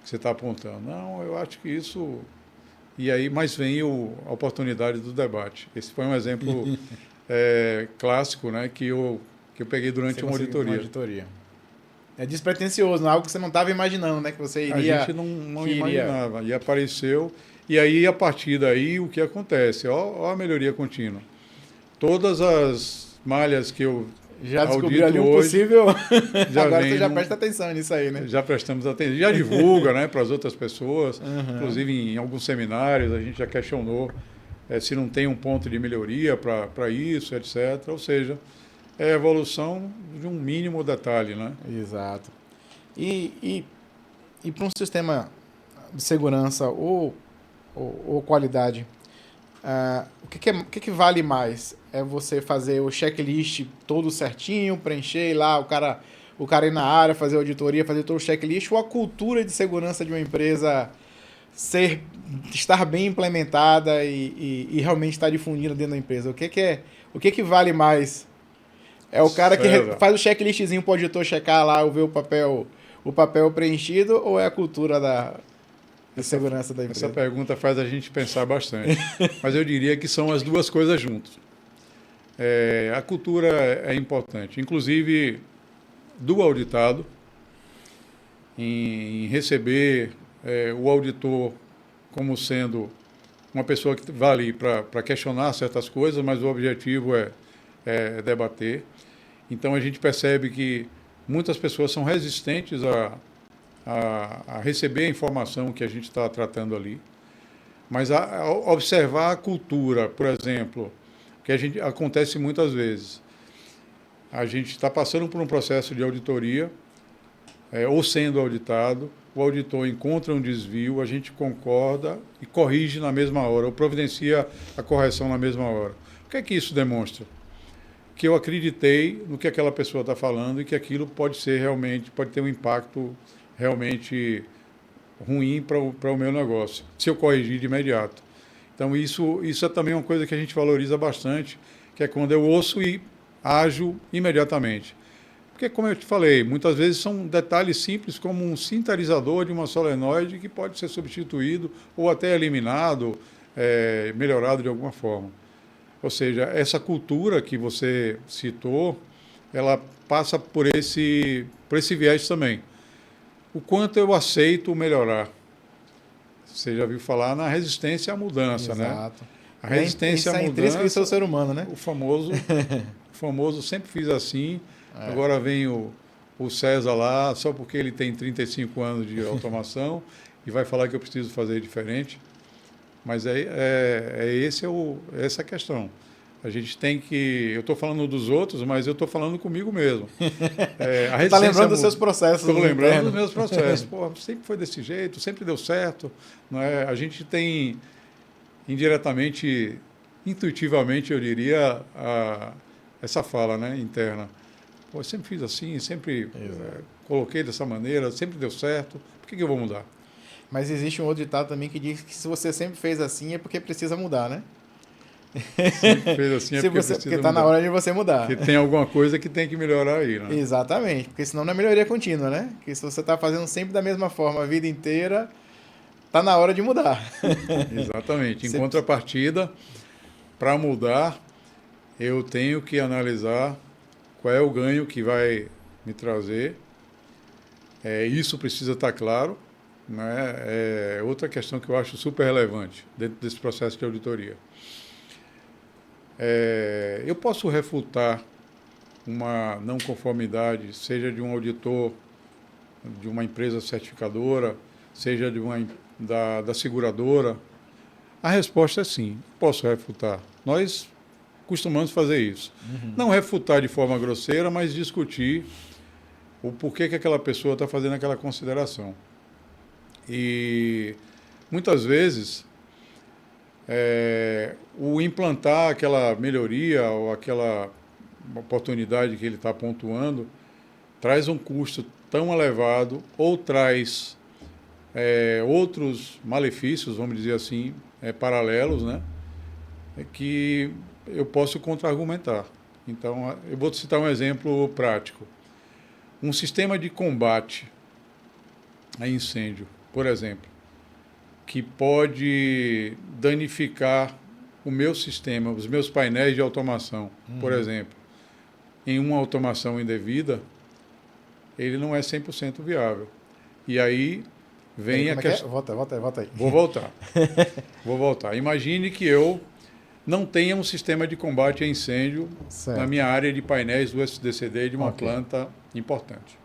que você está apontando. Não, eu acho que isso... E aí, mas vem a oportunidade do debate. Esse foi um exemplo clássico, né, que eu peguei durante uma auditoria. É despretensioso, não é algo que você não estava imaginando, né? Que você iria... A gente não imaginava. E apareceu. E aí, a partir daí, o que acontece? Ó a melhoria contínua. Todas as malhas que eu já descobriu ali um possível... Agora você já presta atenção nisso aí, né? Já prestamos atenção. Já divulga, né, para as outras pessoas. Uhum. Inclusive, em alguns seminários, a gente já questionou se não tem um ponto de melhoria para isso, etc. Ou seja, é a evolução de um mínimo detalhe, né? Exato. E para um sistema de segurança ou qualidade, o que vale mais? É você fazer o checklist todo certinho, preencher lá, o cara ir na área, fazer auditoria, fazer todo o checklist, ou a cultura de segurança de uma empresa estar bem implementada e realmente estar difundida dentro da empresa? O que vale mais? É o cara que faz o checklistzinho para o auditor checar lá, ver o papel preenchido, ou é a cultura da segurança da empresa? Essa pergunta faz a gente pensar bastante. Mas eu diria que são as duas coisas juntas. A cultura é importante, inclusive do auditado, em receber o auditor como sendo uma pessoa que vai ali para questionar certas coisas, mas o objetivo é debater. Então a gente percebe que muitas pessoas são resistentes a receber a informação que a gente está tratando ali, mas a observar a cultura, por exemplo, que acontece muitas vezes. A gente está passando por um processo de auditoria, ou sendo auditado, o auditor encontra um desvio, a gente concorda e corrige na mesma hora, ou providencia a correção na mesma hora. O que é que isso demonstra? Que eu acreditei no que aquela pessoa está falando e que aquilo pode ter um impacto realmente ruim para o meu negócio, se eu corrigir de imediato. Então, isso é também uma coisa que a gente valoriza bastante, que é quando eu ouço e ajo imediatamente. Porque, como eu te falei, muitas vezes são detalhes simples, como um sinterizador de uma solenoide que pode ser substituído ou até eliminado, melhorado de alguma forma. Ou seja, essa cultura que você citou, ela passa por esse viés também. O quanto eu aceito melhorar. Você já viu falar na resistência à mudança, Exato. né? A resistência à mudança, Isso é o ser humano, né? o famoso sempre fiz assim, agora vem o César lá, só porque ele tem 35 anos de automação e vai falar que eu preciso fazer diferente. Mas essa a questão. A gente tem que... Eu estou falando dos outros, mas eu estou falando comigo mesmo. Está lembrando dos seus processos. Estou lembrando dos meus processos. Pô, sempre foi desse jeito, sempre deu certo. Não é? A gente tem, indiretamente, intuitivamente, eu diria, essa fala, né, interna. Pô, eu sempre fiz assim, sempre coloquei dessa maneira, sempre deu certo. Por que eu vou mudar? Mas existe um outro ditado também que diz que se você sempre fez assim é porque precisa mudar, né? Sempre fez assim porque está na hora de você mudar. Porque tem alguma coisa que tem que melhorar aí, né? Exatamente, porque senão não é melhoria contínua, né? Porque se você está fazendo sempre da mesma forma a vida inteira, está na hora de mudar. Exatamente. Em contrapartida, para mudar, eu tenho que analisar qual é o ganho que vai me trazer. Isso precisa estar claro. Né? Outra questão que eu acho super relevante dentro desse processo de auditoria. Eu posso refutar uma não conformidade, seja de um auditor, de uma empresa certificadora, seja da seguradora? A resposta é sim, posso refutar. Nós costumamos fazer isso. Uhum. Não refutar de forma grosseira, mas discutir o porquê que aquela pessoa está fazendo aquela consideração. E muitas vezes o implantar aquela melhoria ou aquela oportunidade que ele está pontuando traz um custo tão elevado ou traz outros malefícios, vamos dizer assim, paralelos, né, que eu posso contra-argumentar. Então, eu vou citar um exemplo prático. Um sistema de combate a incêndio, por exemplo, que pode danificar o meu sistema, os meus painéis de automação, por exemplo, em uma automação indevida, ele não é 100% viável. E aí vem a questão... Volta aí. Vou voltar. Imagine que eu não tenha um sistema de combate a incêndio na minha área de painéis do SDCD de uma planta importante,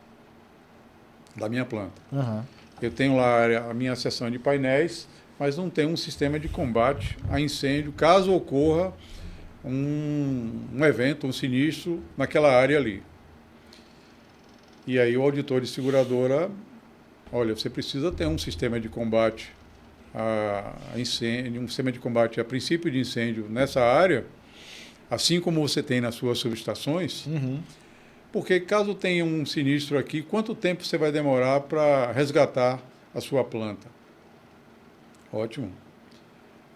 da minha planta. Uhum. Eu tenho lá a minha seção de painéis, mas não tenho um sistema de combate a incêndio, caso ocorra um evento, um sinistro naquela área ali. E aí o auditor de seguradora, olha, você precisa ter um sistema de combate a incêndio, um sistema de combate a princípio de incêndio nessa área, assim como você tem nas suas subestações, porque caso tenha um sinistro aqui, quanto tempo você vai demorar para resgatar a sua planta? Ótimo.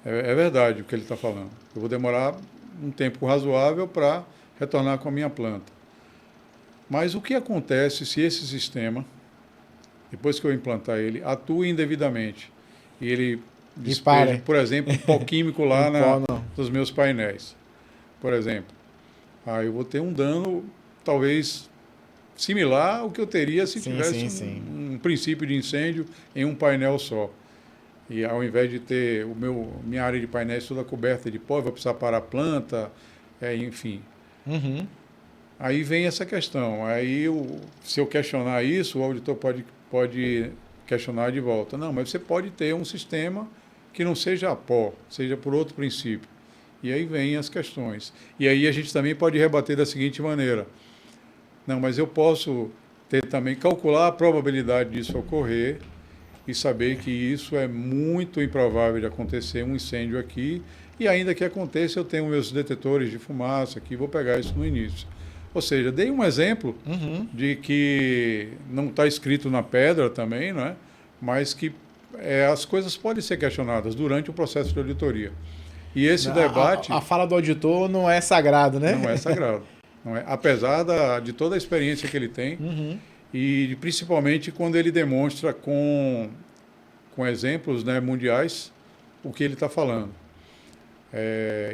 É verdade o que ele está falando. Eu vou demorar um tempo razoável para retornar com a minha planta. Mas o que acontece se esse sistema, depois que eu implantar ele, atua indevidamente e ele despeja, por exemplo, um pó químico lá nos meus painéis, por exemplo? Eu vou ter um dano talvez similar ao que eu teria se tivesse um princípio de incêndio em um painel só. E ao invés de ter minha área de painéis toda coberta de pó, eu vou precisar parar a planta, enfim. Aí vem essa questão. Aí, se eu questionar isso, o auditor pode questionar de volta. Não, mas você pode ter um sistema que não seja a pó, seja por outro princípio. E aí vem as questões. E aí a gente também pode rebater da seguinte maneira. Não, mas eu posso também calcular a probabilidade disso ocorrer e saber que isso é muito improvável de acontecer um incêndio aqui, e ainda que aconteça, eu tenho meus detetores de fumaça aqui, vou pegar isso no início. Ou seja, dei um exemplo de que não está escrito na pedra também, né? Mas que as coisas podem ser questionadas durante o processo de auditoria. E esse debate... A fala do auditor não é sagrado, né? Não é sagrado. Não é, apesar de toda a experiência que ele tem, e principalmente quando ele demonstra com exemplos, né, mundiais o que ele está falando.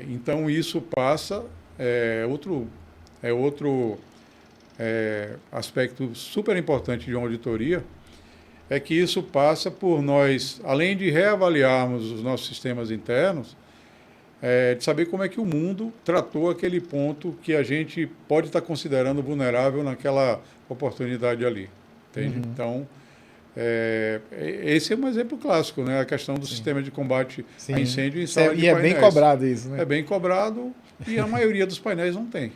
Então, isso passa... outro aspecto super importante de uma auditoria é que isso passa por nós, além de reavaliarmos os nossos sistemas internos, de saber como é que o mundo tratou aquele ponto que a gente pode estar considerando vulnerável naquela oportunidade ali. Entende? Então, esse é um exemplo clássico, né? A questão do sistema de combate a incêndio em sala de painéis. E é bem cobrado isso, né? É bem cobrado e a maioria dos painéis não tem.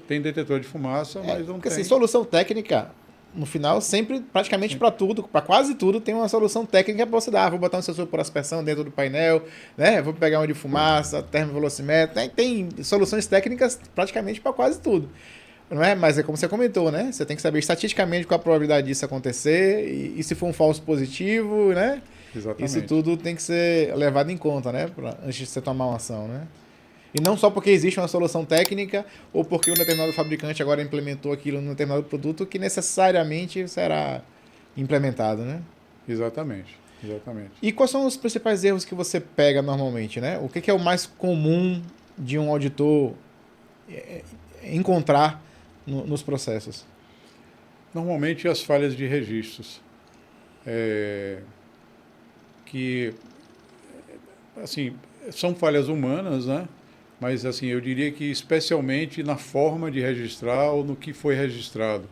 Tem detetor de fumaça, mas não porque, tem. Assim, solução técnica, no final, sempre, praticamente para tudo, para quase tudo, tem uma solução técnica para você dar. Vou botar um sensor por aspersão dentro do painel, né? Vou pegar um de fumaça, termovelocímetro. Tem soluções técnicas praticamente para quase tudo. Não é? Mas é como você comentou, né? Você tem que saber estatisticamente qual a probabilidade disso acontecer e se for um falso positivo, né? Exatamente. Isso tudo tem que ser levado em conta, né? Antes de você tomar uma ação, né? E não só porque existe uma solução técnica ou porque um determinado fabricante agora implementou aquilo num determinado produto que necessariamente será implementado, né? Exatamente. E quais são os principais erros que você pega normalmente, né? O que é o mais comum de um auditor encontrar nos processos? Normalmente as falhas de registros. Que, assim, são falhas humanas, né? Mas, assim, eu diria que especialmente na forma de registrar ou no que foi registrado.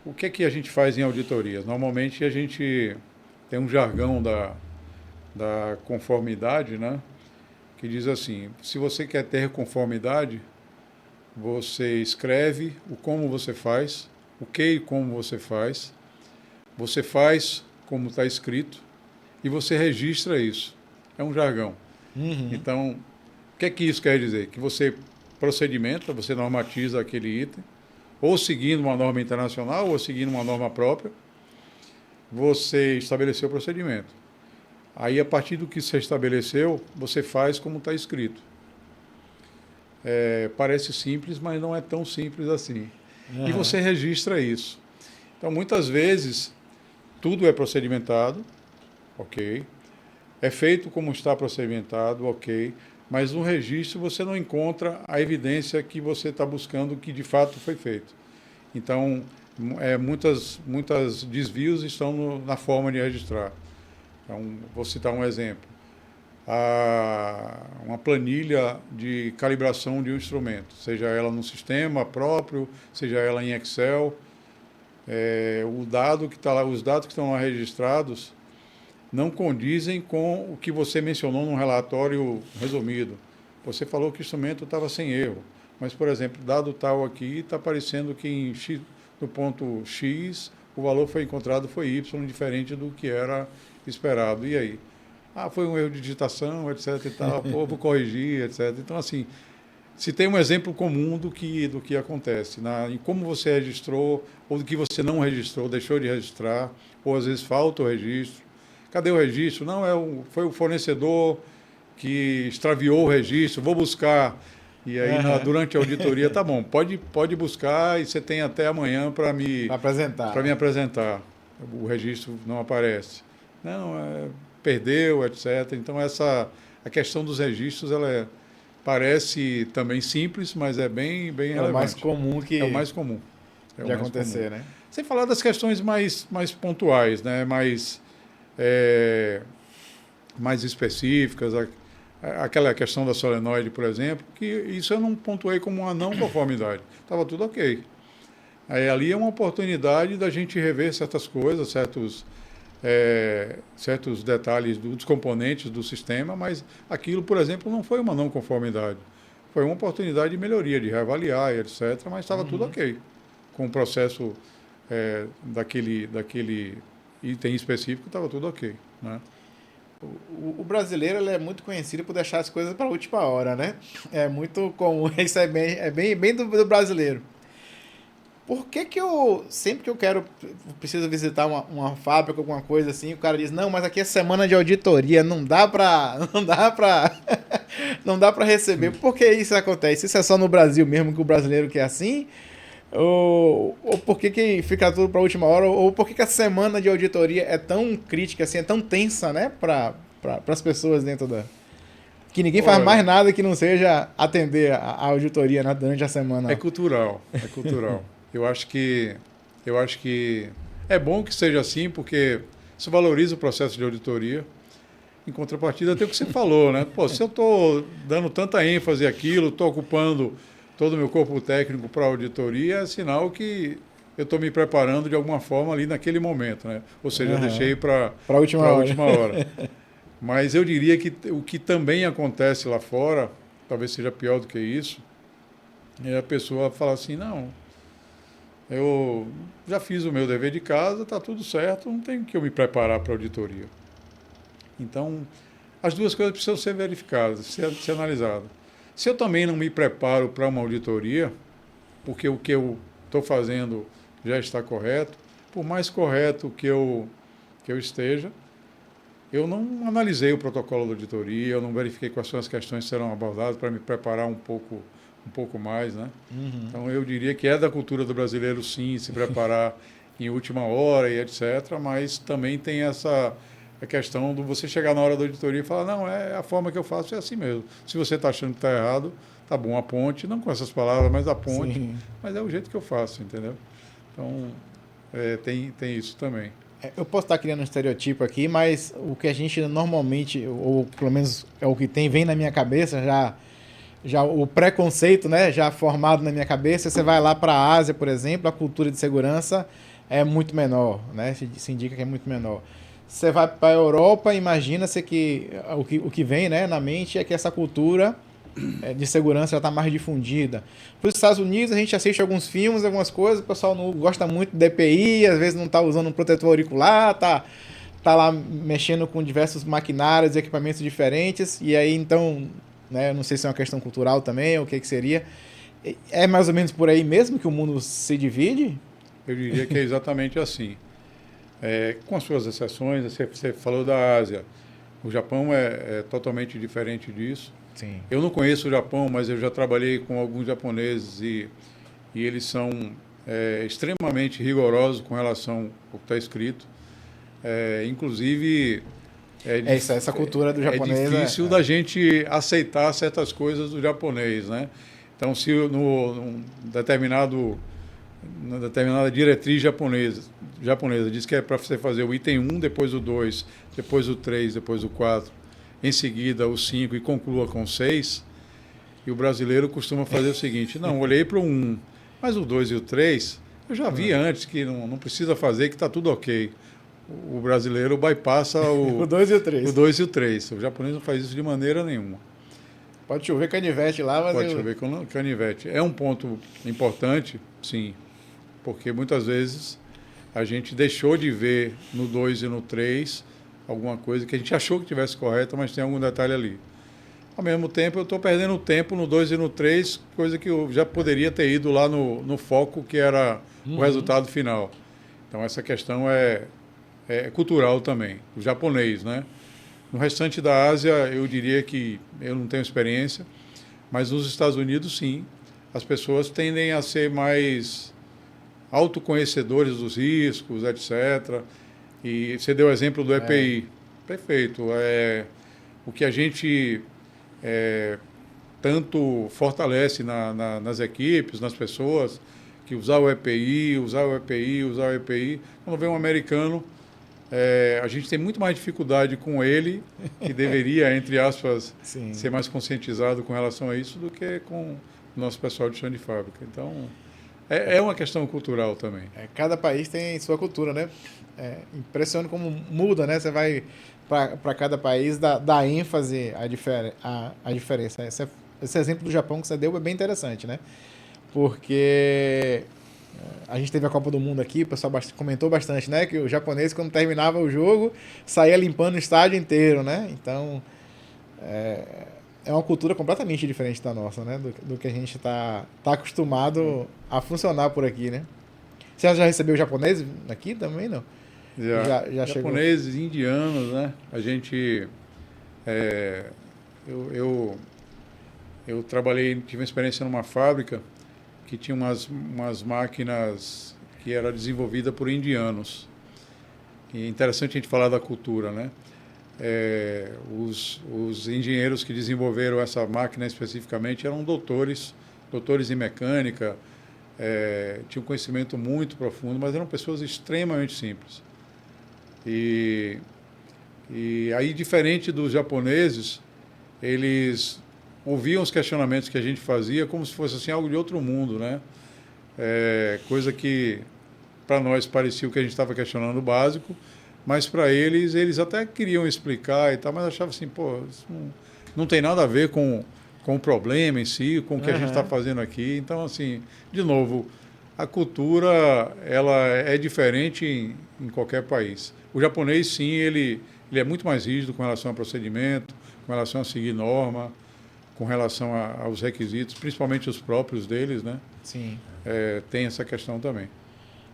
O que é que a gente faz em auditorias? Normalmente a gente tem um jargão da conformidade, né? Que diz assim, se você quer ter conformidade, você escreve o como você faz, o que e como você faz como está escrito e você registra isso. É um jargão. Então, o que é que isso quer dizer? Que você procedimenta, você normatiza aquele item, ou seguindo uma norma internacional, ou seguindo uma norma própria, você estabeleceu o procedimento. Aí, a partir do que você estabeleceu, você faz como está escrito. Parece simples, mas não é tão simples assim. E você registra isso. Então, muitas vezes, tudo é procedimentado, ok. É feito como está procedimentado, ok. Mas no registro você não encontra a evidência que você está buscando que de fato foi feito. Então, muitos desvios estão na forma de registrar. Então, vou citar um exemplo. Uma planilha de calibração de um instrumento, seja ela no sistema próprio, seja ela em Excel. Os dados que estão lá registrados não condizem com o que você mencionou num relatório resumido. Você falou que o instrumento estava sem erro, mas, por exemplo, dado tal aqui, está aparecendo que no ponto X o valor foi encontrado foi Y, diferente do que era esperado. E aí? Foi um erro de digitação, etc. e tal, vou corrigir, etc. Então, assim, se tem um exemplo comum do que acontece, em como você registrou, ou do que você não registrou, deixou de registrar, ou às vezes falta o registro. Cadê o registro? Não, foi o fornecedor que extraviou o registro, vou buscar. E aí, durante a auditoria, tá bom, pode buscar e você tem até amanhã para me apresentar. O registro não aparece. Não, perdeu, etc. Então, a questão dos registros, ela parece também simples, mas é bem relevante. É o mais comum É o mais comum. de acontecer, né? Sem falar das questões mais pontuais, né? Mais específicas, aquela questão da solenoide, por exemplo, que isso eu não pontuei como uma não conformidade. Estava tudo ok. Aí, ali é uma oportunidade da gente rever certas coisas, certos detalhes dos componentes do sistema, mas aquilo, por exemplo, não foi uma não conformidade. Foi uma oportunidade de melhoria, de reavaliar, etc., mas estava tudo ok. Com o processo daquele item específico, estava tudo ok, né? O brasileiro ele é muito conhecido por deixar as coisas para a última hora, né? É muito comum, isso é bem do brasileiro. Por que sempre que eu preciso visitar uma fábrica, alguma coisa assim, o cara diz, não, mas aqui é semana de auditoria, não dá pra não dá pra receber. Por que isso acontece? Isso é só no Brasil mesmo, que o brasileiro quer assim? Ou por que fica tudo pra última hora? Ou por que a semana de auditoria é tão crítica, assim, é tão tensa, né, para as pessoas dentro da... Que ninguém faz mais nada que não seja atender a auditoria, né, durante a semana. É cultural, é cultural. Eu acho que é bom que seja assim, porque isso valoriza o processo de auditoria. Em contrapartida, tem o que você falou, né? Pô, se eu estou dando tanta ênfase àquilo, estou ocupando todo o meu corpo técnico para a auditoria, é sinal que eu estou me preparando de alguma forma ali naquele momento, né? Ou seja, eu deixei para a última hora. Mas eu diria que o que também acontece lá fora, talvez seja pior do que isso, é a pessoa falar assim, não, eu já fiz o meu dever de casa, está tudo certo, não tem que eu me preparar para a auditoria. Então, as duas coisas precisam ser verificadas, ser analisadas. Se eu também não me preparo para uma auditoria, porque o que eu estou fazendo já está correto, por mais correto que eu esteja, eu não analisei o protocolo da auditoria, eu não verifiquei quais são as questões que serão abordadas para me preparar um pouco mais, né? Uhum. Então, eu diria que é da cultura do brasileiro, sim, se preparar em última hora e etc., mas também tem a questão de você chegar na hora da auditoria e falar, não, é a forma que eu faço, é assim mesmo. Se você está achando que está errado, tá bom, aponte, não com essas palavras, mas aponte, sim, mas é o jeito que eu faço, entendeu? Então, tem isso também. Eu posso estar criando um estereotipo aqui, mas o que a gente normalmente, ou pelo menos é o que vem na minha cabeça, já o preconceito, né, já formado na minha cabeça, você vai lá para a Ásia, por exemplo, a cultura de segurança é muito menor, né, se indica que é muito menor. Você vai para a Europa, imagina-se que o que vem, né, na mente é que essa cultura de segurança já está mais difundida. Para os Estados Unidos, a gente assiste alguns filmes, algumas coisas, o pessoal não gosta muito de EPI, às vezes não está usando um protetor auricular, tá lá mexendo com diversos maquinários e equipamentos diferentes, e aí então, né, não sei se é uma questão cultural também, ou o que seria. É mais ou menos por aí mesmo que o mundo se divide? Eu diria que é exatamente assim. Com as suas exceções, você falou da Ásia. O Japão é totalmente diferente disso. Sim. Eu não conheço o Japão, mas eu já trabalhei com alguns japoneses e eles são extremamente rigorosos com relação ao que está escrito. Inclusive, essa cultura do japonês é difícil da gente aceitar certas coisas do japonês, né? Então, se numa determinada diretriz japonesa diz que é para você fazer o item 1, depois o 2, depois o 3, depois o 4, em seguida o 5 e conclua com o 6, e o brasileiro costuma fazer o seguinte, não, olhei para o 1, mas o 2 e o 3 eu já vi antes que não precisa fazer, que está tudo ok. O brasileiro bypassa o 2 e o 3. O 2 e o 3. O japonês não faz isso de maneira nenhuma. Pode chover canivete lá, mas... Pode chover canivete. É um ponto importante, sim, porque muitas vezes a gente deixou de ver no 2 e no 3 alguma coisa que a gente achou que tivesse correta, mas tem algum detalhe ali. Ao mesmo tempo, eu estou perdendo tempo no 2 e no 3, coisa que eu já poderia ter ido lá no foco, que era o resultado final. Então, essa questão é cultural também, o japonês, né? No restante da Ásia, eu diria que eu não tenho experiência, mas nos Estados Unidos, sim. As pessoas tendem a ser mais autoconhecedores dos riscos, etc. E você deu o exemplo do EPI. Perfeito. O que a gente tanto fortalece nas equipes, nas pessoas, que usar o EPI. Quando vem um americano, a gente tem muito mais dificuldade com ele, que deveria, entre aspas, sim, ser mais conscientizado com relação a isso do que com o nosso pessoal de chão de fábrica. Então, é uma questão cultural também. Cada país tem sua cultura, né? Impressiona como muda, né? Você vai para cada país, dá ênfase à diferença. Esse exemplo do Japão que você deu é bem interessante, né? Porque a gente teve a Copa do Mundo aqui, o pessoal comentou bastante, né? Que o japonês, quando terminava o jogo, saía limpando o estádio inteiro, né? Então, é uma cultura completamente diferente da nossa, né? Do que a gente tá acostumado a funcionar por aqui, né? Você já recebeu japonês aqui também, não? Já japoneses, indianos, né? A gente... eu trabalhei, tive uma experiência numa fábrica que tinha umas máquinas que era desenvolvida por indianos. E é interessante a gente falar da cultura, né? Os engenheiros que desenvolveram essa máquina especificamente eram doutores em mecânica, tinham um conhecimento muito profundo, mas eram pessoas extremamente simples. E aí, diferente dos japoneses, eles ouviam os questionamentos que a gente fazia como se fosse assim, algo de outro mundo, né? Coisa que para nós parecia o que a gente estava questionando o básico, mas para eles até queriam explicar e tal, mas achavam assim, pô, isso não tem nada a ver com o problema em si, com o que a gente está fazendo aqui. Então, assim, de novo, a cultura ela é diferente em qualquer país. O japonês, sim, ele é muito mais rígido com relação ao procedimento, com relação a seguir norma, com relação aos requisitos, principalmente os próprios deles, né? Sim. Tem essa questão também.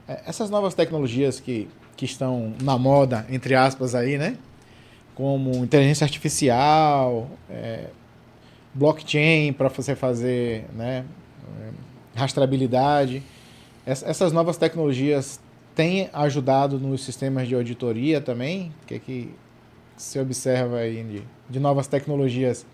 Essas novas tecnologias que estão na moda, entre aspas, aí, né? Como inteligência artificial, blockchain para você fazer, né? Rastreabilidade. Essas novas tecnologias têm ajudado nos sistemas de auditoria também? O que você observa aí de novas tecnologias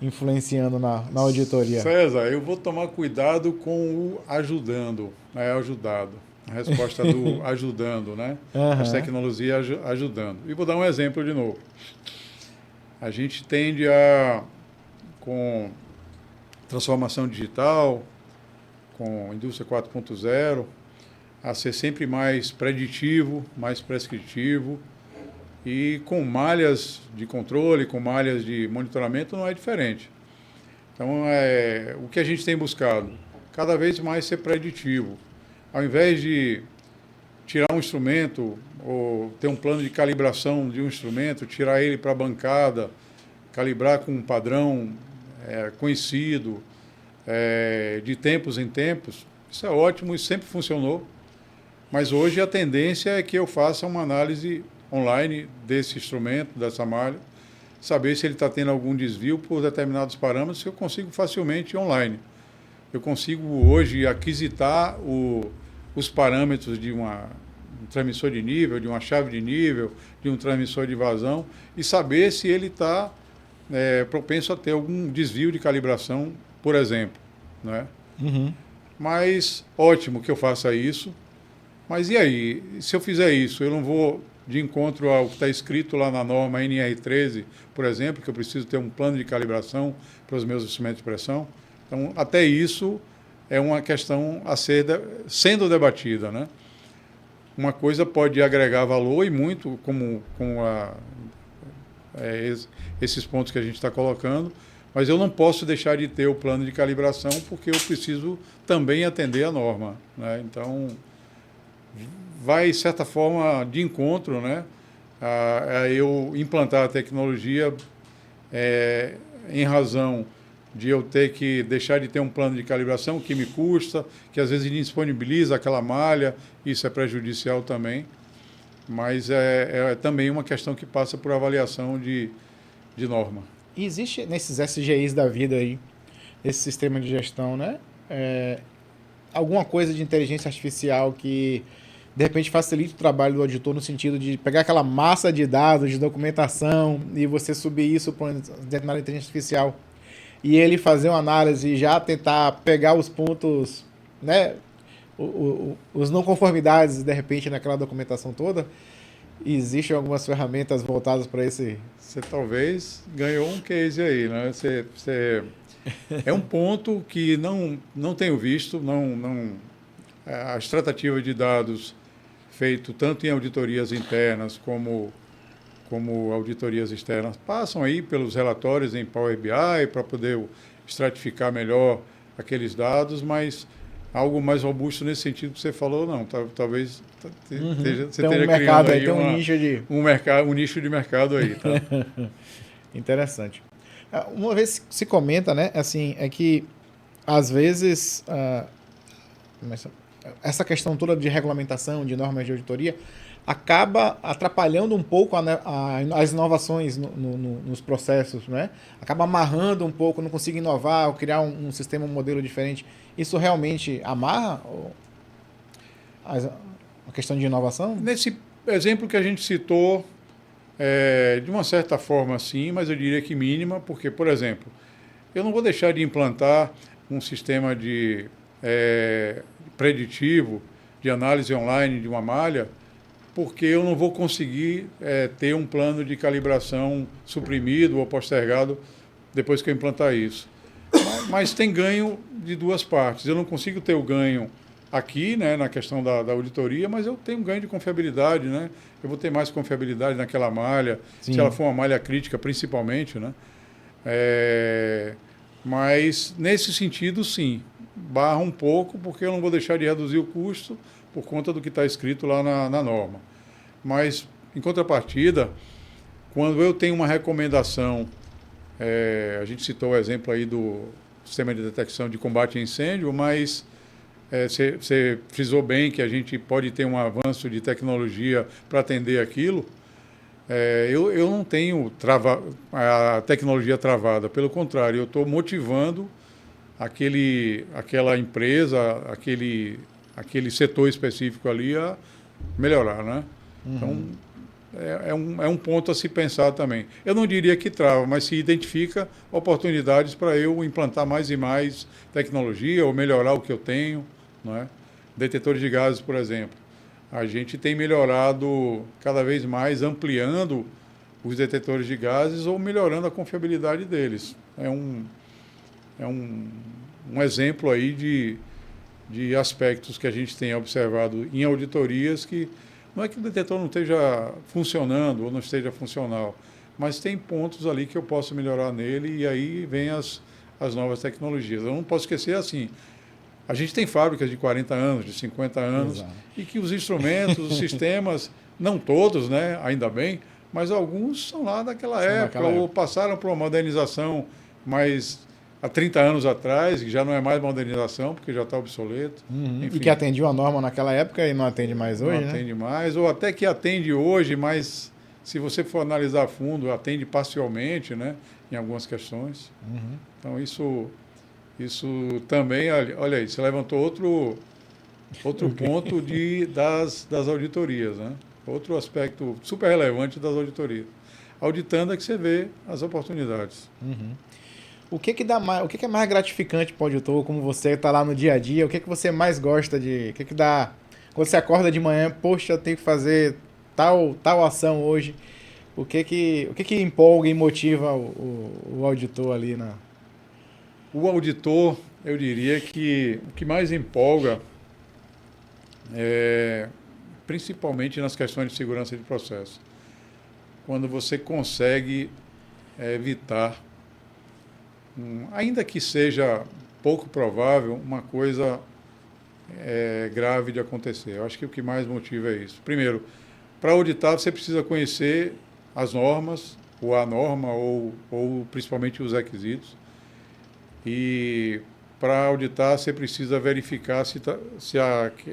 influenciando na auditoria? César, eu vou tomar cuidado com o ajudando, ajudado. A resposta do ajudando, né? As tecnologias ajudando. E vou dar um exemplo de novo. A gente tende com transformação digital, com indústria 4.0, a ser sempre mais preditivo, mais prescritivo, e com malhas de controle, com malhas de monitoramento não é diferente. Então, o que a gente tem buscado? Cada vez mais ser preditivo. Ao invés de tirar um instrumento ou ter um plano de calibração de um instrumento, tirar ele para a bancada, calibrar com um padrão conhecido, de tempos em tempos, isso é ótimo, isso sempre funcionou. Mas hoje a tendência é que eu faça uma análise online desse instrumento, dessa malha, saber se ele está tendo algum desvio por determinados parâmetros que eu consigo facilmente online. Eu consigo hoje aquisitar os parâmetros de um transmissor de nível, de uma chave de nível, de um transmissor de vazão e saber se ele está propenso a ter algum desvio de calibração, por exemplo, né? Mas ótimo que eu faça isso. Mas e aí? Se eu fizer isso, eu não vou de encontro ao que está escrito lá na norma NR13, por exemplo, que eu preciso ter um plano de calibração para os meus instrumentos de pressão. Então, até isso é uma questão a ser sendo debatida, né? Uma coisa pode agregar valor e muito, como esses pontos que a gente está colocando, mas eu não posso deixar de ter o plano de calibração porque eu preciso também atender a norma, né? Então, vai, de certa forma, de encontro, né, a eu implantar a tecnologia em razão de eu ter que deixar de ter um plano de calibração que me custa, que às vezes indisponibiliza aquela malha, isso é prejudicial também, mas é também uma questão que passa por avaliação de norma. E existe nesses SGIs da vida aí, esse sistema de gestão, né, alguma coisa de inteligência artificial que de repente facilita o trabalho do auditor no sentido de pegar aquela massa de dados, de documentação, e você subir isso para uma determinada inteligência artificial e ele fazer uma análise e já tentar pegar os pontos, né, os não conformidades, de repente, naquela documentação toda. Existem algumas ferramentas voltadas para esse... Você talvez ganhou um case aí, né? É um ponto que não tenho visto, as tratativas de dados feito tanto em auditorias internas como auditorias externas passam aí pelos relatórios em Power BI para poder estratificar melhor aqueles dados, mas algo mais robusto nesse sentido que você falou, não. Talvez você esteja criando aí um nicho de mercado aí. Tá? Interessante. Uma vez se comenta, né, assim, é que às vezes essa questão toda de regulamentação, de normas de auditoria, acaba atrapalhando um pouco as inovações nos processos, né? Acaba amarrando um pouco, não consigo inovar ou criar um sistema, um modelo diferente. Isso realmente amarra a questão de inovação? Nesse exemplo que a gente citou, de uma certa forma sim, mas eu diria que mínima, porque, por exemplo, eu não vou deixar de implantar um sistema de preditivo, de análise online de uma malha, porque eu não vou conseguir ter um plano de calibração suprimido ou postergado depois que eu implantar isso. Mas tem ganho de duas partes. Eu não consigo ter o ganho aqui, né, na questão da auditoria, mas eu tenho um ganho de confiabilidade, né? Eu vou ter mais confiabilidade naquela malha, Sim. Se ela for uma malha crítica, principalmente, né? Mas, nesse sentido, sim, barra um pouco, porque eu não vou deixar de reduzir o custo por conta do que está escrito lá na norma. Mas, em contrapartida, quando eu tenho uma recomendação, a gente citou o exemplo aí do sistema de detecção de combate a incêndio, mas você frisou bem que a gente pode ter um avanço de tecnologia para atender aquilo. Eu não tenho a tecnologia travada, pelo contrário, eu estou motivando aquela empresa, aquele setor específico ali a melhorar, né? Então, é um ponto a se pensar também. Eu não diria que trava, mas se identifica oportunidades para eu implantar mais e mais tecnologia ou melhorar o que eu tenho, não é? Detetores de gases, por exemplo. A gente tem melhorado cada vez mais, ampliando os detetores de gases ou melhorando a confiabilidade deles. É um exemplo aí de aspectos que a gente tem observado em auditorias que não é que o detetor não esteja funcionando ou não esteja funcional, mas tem pontos ali que eu posso melhorar nele e aí vem as novas tecnologias. Eu não posso esquecer assim, a gente tem fábricas de 40 anos, de 50 anos, Exato. E que os instrumentos, os sistemas, não todos, né, ainda bem, mas alguns são lá daquela época ou passaram por uma modernização mais há 30 anos atrás, que já não é mais modernização, porque já está obsoleto. E que atendia uma norma naquela época e não atende mais hoje, Não atende mais, ou até que atende hoje, mas se você for analisar a fundo, atende parcialmente, né, em algumas questões. Então, isso também, olha aí, você levantou outro ponto das auditorias, né? Outro aspecto super relevante das auditorias. Auditando é que você vê as oportunidades. O que é mais gratificante para o auditor, como você está lá no dia a dia? O que você mais gosta de... O que dá... Quando você acorda de manhã, poxa, eu tenho que fazer tal ação hoje. O que empolga e motiva o auditor ali na... O auditor, eu diria que o que mais empolga principalmente nas questões de segurança de processo. Quando você consegue evitar, ainda que seja pouco provável, uma coisa grave de acontecer. Eu acho que o que mais motiva é isso. Primeiro, para auditar você precisa conhecer as normas, ou a norma, ou principalmente os requisitos. E para auditar você precisa verificar se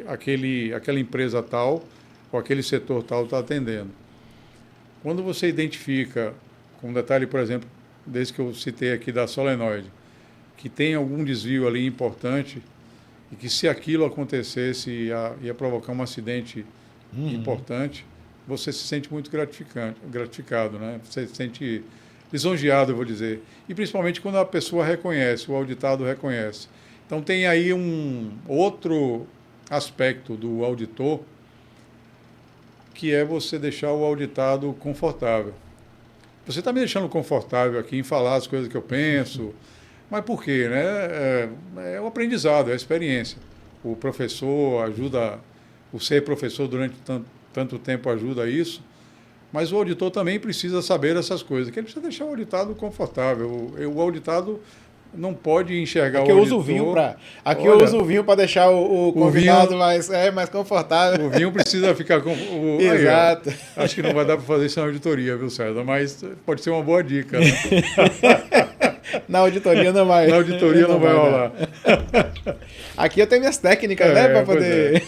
aquela empresa tal ou aquele setor tal está atendendo. Quando você identifica, com um detalhe, por exemplo, desse que eu citei aqui da solenoide, que tem algum desvio ali importante e que se aquilo acontecesse ia provocar um acidente importante, você se sente muito gratificado, né? Você se sente lisonjeado, eu vou dizer. E principalmente quando a pessoa reconhece, o auditado reconhece. Então tem aí um outro aspecto do auditor, que é você deixar o auditado confortável. Você está me deixando confortável aqui em falar as coisas que eu penso, mas por quê? Né? É o aprendizado, é a experiência. O professor ajuda, o ser professor durante tanto tempo ajuda a isso, mas o auditor também precisa saber essas coisas, que ele precisa deixar o auditado confortável. O auditado não pode enxergar aqui o auditor... eu uso o vinho para deixar o convidado mais confortável. O vinho precisa ficar... Exato. Aí, acho que não vai dar para fazer isso na auditoria, viu, César? Mas pode ser uma boa dica. Né? Na auditoria não vai. Na auditoria não vai rolar. Aqui eu tenho minhas técnicas, né? Para poder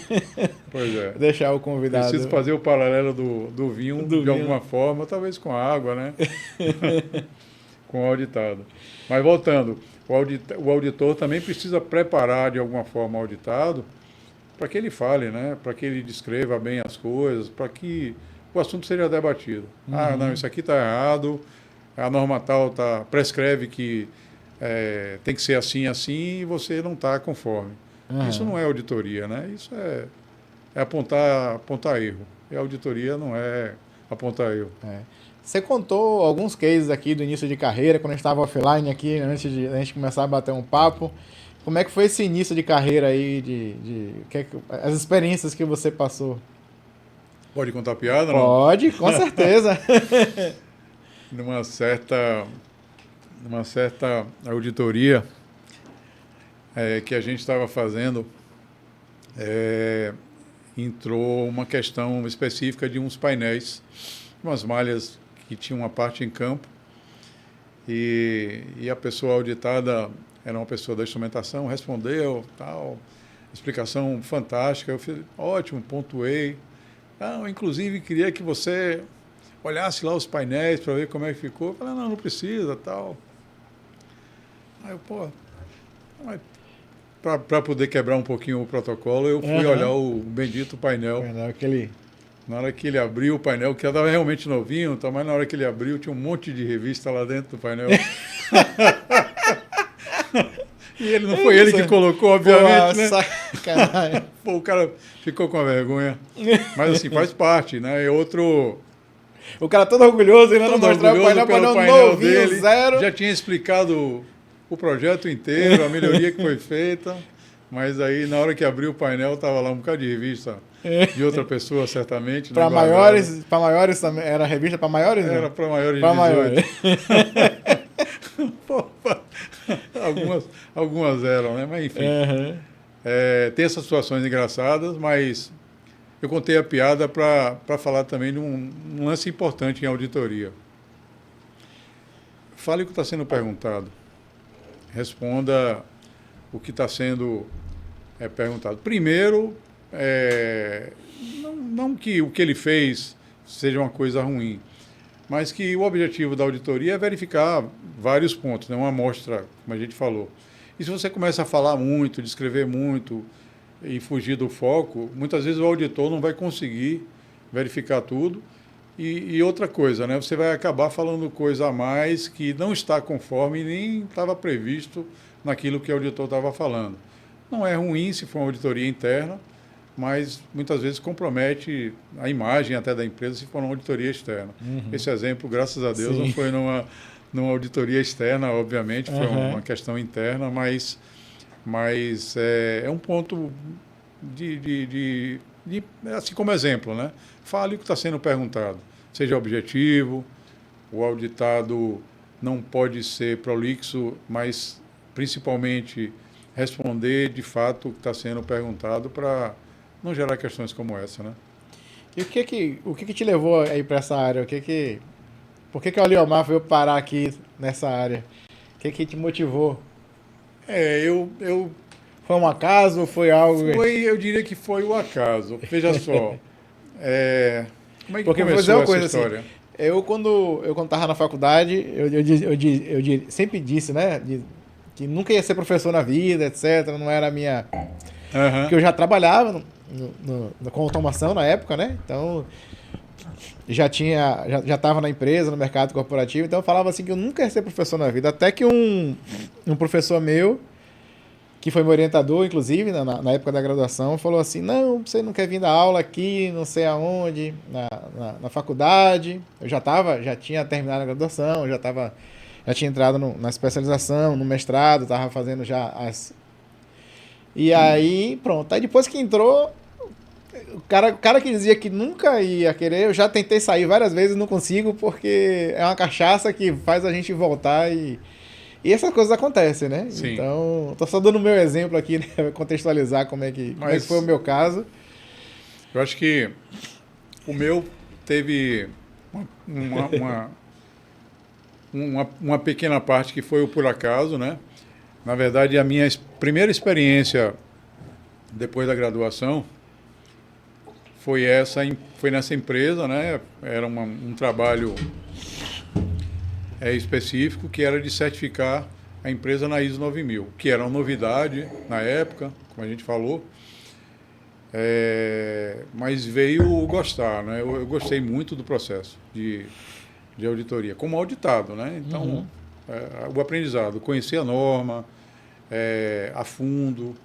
Pois é. deixar o convidado. Preciso fazer o paralelo do vinho de alguma forma, talvez com a água, né? Com o auditado. Mas voltando, o auditor também precisa preparar de alguma forma o auditado para que ele fale, né? Para que ele descreva bem as coisas, para que o assunto seja debatido. Ah, não, isso aqui está errado, a norma tal prescreve que tem que ser assim, assim, e você não está conforme. Isso não é auditoria, né? Isso é apontar erro. E a auditoria não é apontar erro. Você contou alguns cases aqui do início de carreira, quando a gente estava offline aqui, antes de a gente começar a bater um papo. Como é que foi esse início de carreira aí, as experiências que você passou? Pode contar piada, não? Pode, com certeza. Numa certa auditoria que a gente estava fazendo, entrou uma questão específica de uns painéis, umas malhas que tinham uma parte em campo, e a pessoa auditada era uma pessoa da instrumentação, respondeu, tal, explicação fantástica, eu fiz, ótimo, pontuei. Inclusive, queria que você olhasse lá os painéis para ver como é que ficou. Eu falei, não precisa, tal. Aí eu, para poder quebrar um pouquinho o protocolo, eu fui olhar o bendito painel. Na hora que ele abriu o painel, que estava realmente novinho, mas na hora que ele abriu, tinha um monte de revista lá dentro do painel. E não foi ele que colocou, obviamente, né? Sacanagem. Pô, o cara ficou com a vergonha. Mas assim, faz parte, né? O cara todo orgulhoso, ainda não mostrar o painel novinho, dele, zero. Já tinha explicado o projeto inteiro, a melhoria que foi feita, mas aí na hora que abriu o painel, estava lá um bocado de revista de outra pessoa, certamente. Para maiores também, era revista para maiores? Era para maiores de 18. Algumas eram, né? Mas enfim. Tem essas situações engraçadas, mas eu contei a piada para falar também de um lance importante em auditoria. Fale o que está sendo perguntado. Responda o que está sendo perguntado. Primeiro, não que o que ele fez seja uma coisa ruim, mas que o objetivo da auditoria é verificar vários pontos, né? Uma amostra, como a gente falou. E se você começa a falar muito, descrever muito e fugir do foco, muitas vezes o auditor não vai conseguir verificar tudo. E outra coisa, né? Você vai acabar falando coisa a mais que não está conforme e nem estava previsto naquilo que o auditor estava falando. Não é ruim se for uma auditoria interna, mas muitas vezes compromete a imagem até da empresa se for uma auditoria externa. Esse exemplo, graças a Deus, não foi numa auditoria externa, obviamente, foi uma questão interna, mas é um ponto assim como exemplo, né? Fale o que está sendo perguntado, seja objetivo, o auditado não pode ser prolixo, mas principalmente responder de fato o que está sendo perguntado para não gerar questões como essa, né? E o que te levou aí para essa área? Por que a Oleomar veio parar aqui nessa área? O que te motivou? Foi um acaso ou foi algo... Eu diria que foi o acaso. Veja só. Como é que Porque começou essa história? Assim, eu quando estava na faculdade, eu sempre disse, né? Que nunca ia ser professor na vida, etc. Não era a minha... Porque eu já trabalhava com automação na época, né? Então, já estava na empresa, no mercado corporativo. Então, eu falava assim que eu nunca ia ser professor na vida. Até que um professor meu, que foi meu orientador, inclusive, na época da graduação, falou assim, não, você não quer vir dar aula aqui, não sei aonde, na faculdade. Eu já tinha terminado a graduação, já tinha entrado na especialização, no mestrado, estava fazendo já as... E aí, pronto. Aí depois que entrou, o cara que dizia que nunca ia querer, eu já tentei sair várias vezes, não consigo, porque é uma cachaça que faz a gente voltar e essas coisas acontecem, né? Sim. Então, tô só dando o meu exemplo aqui, né? Contextualizar como é que foi o meu caso. Eu acho que o meu teve uma pequena parte que foi o por acaso, né? Na verdade, a minha primeira experiência depois da graduação, foi nessa empresa, né? Era um trabalho específico que era de certificar a empresa na ISO 9000, que era uma novidade na época, como a gente falou, mas veio gostar, né? Eu gostei muito do processo de auditoria, como auditado, né? Então, o aprendizado, conhecer a norma a fundo,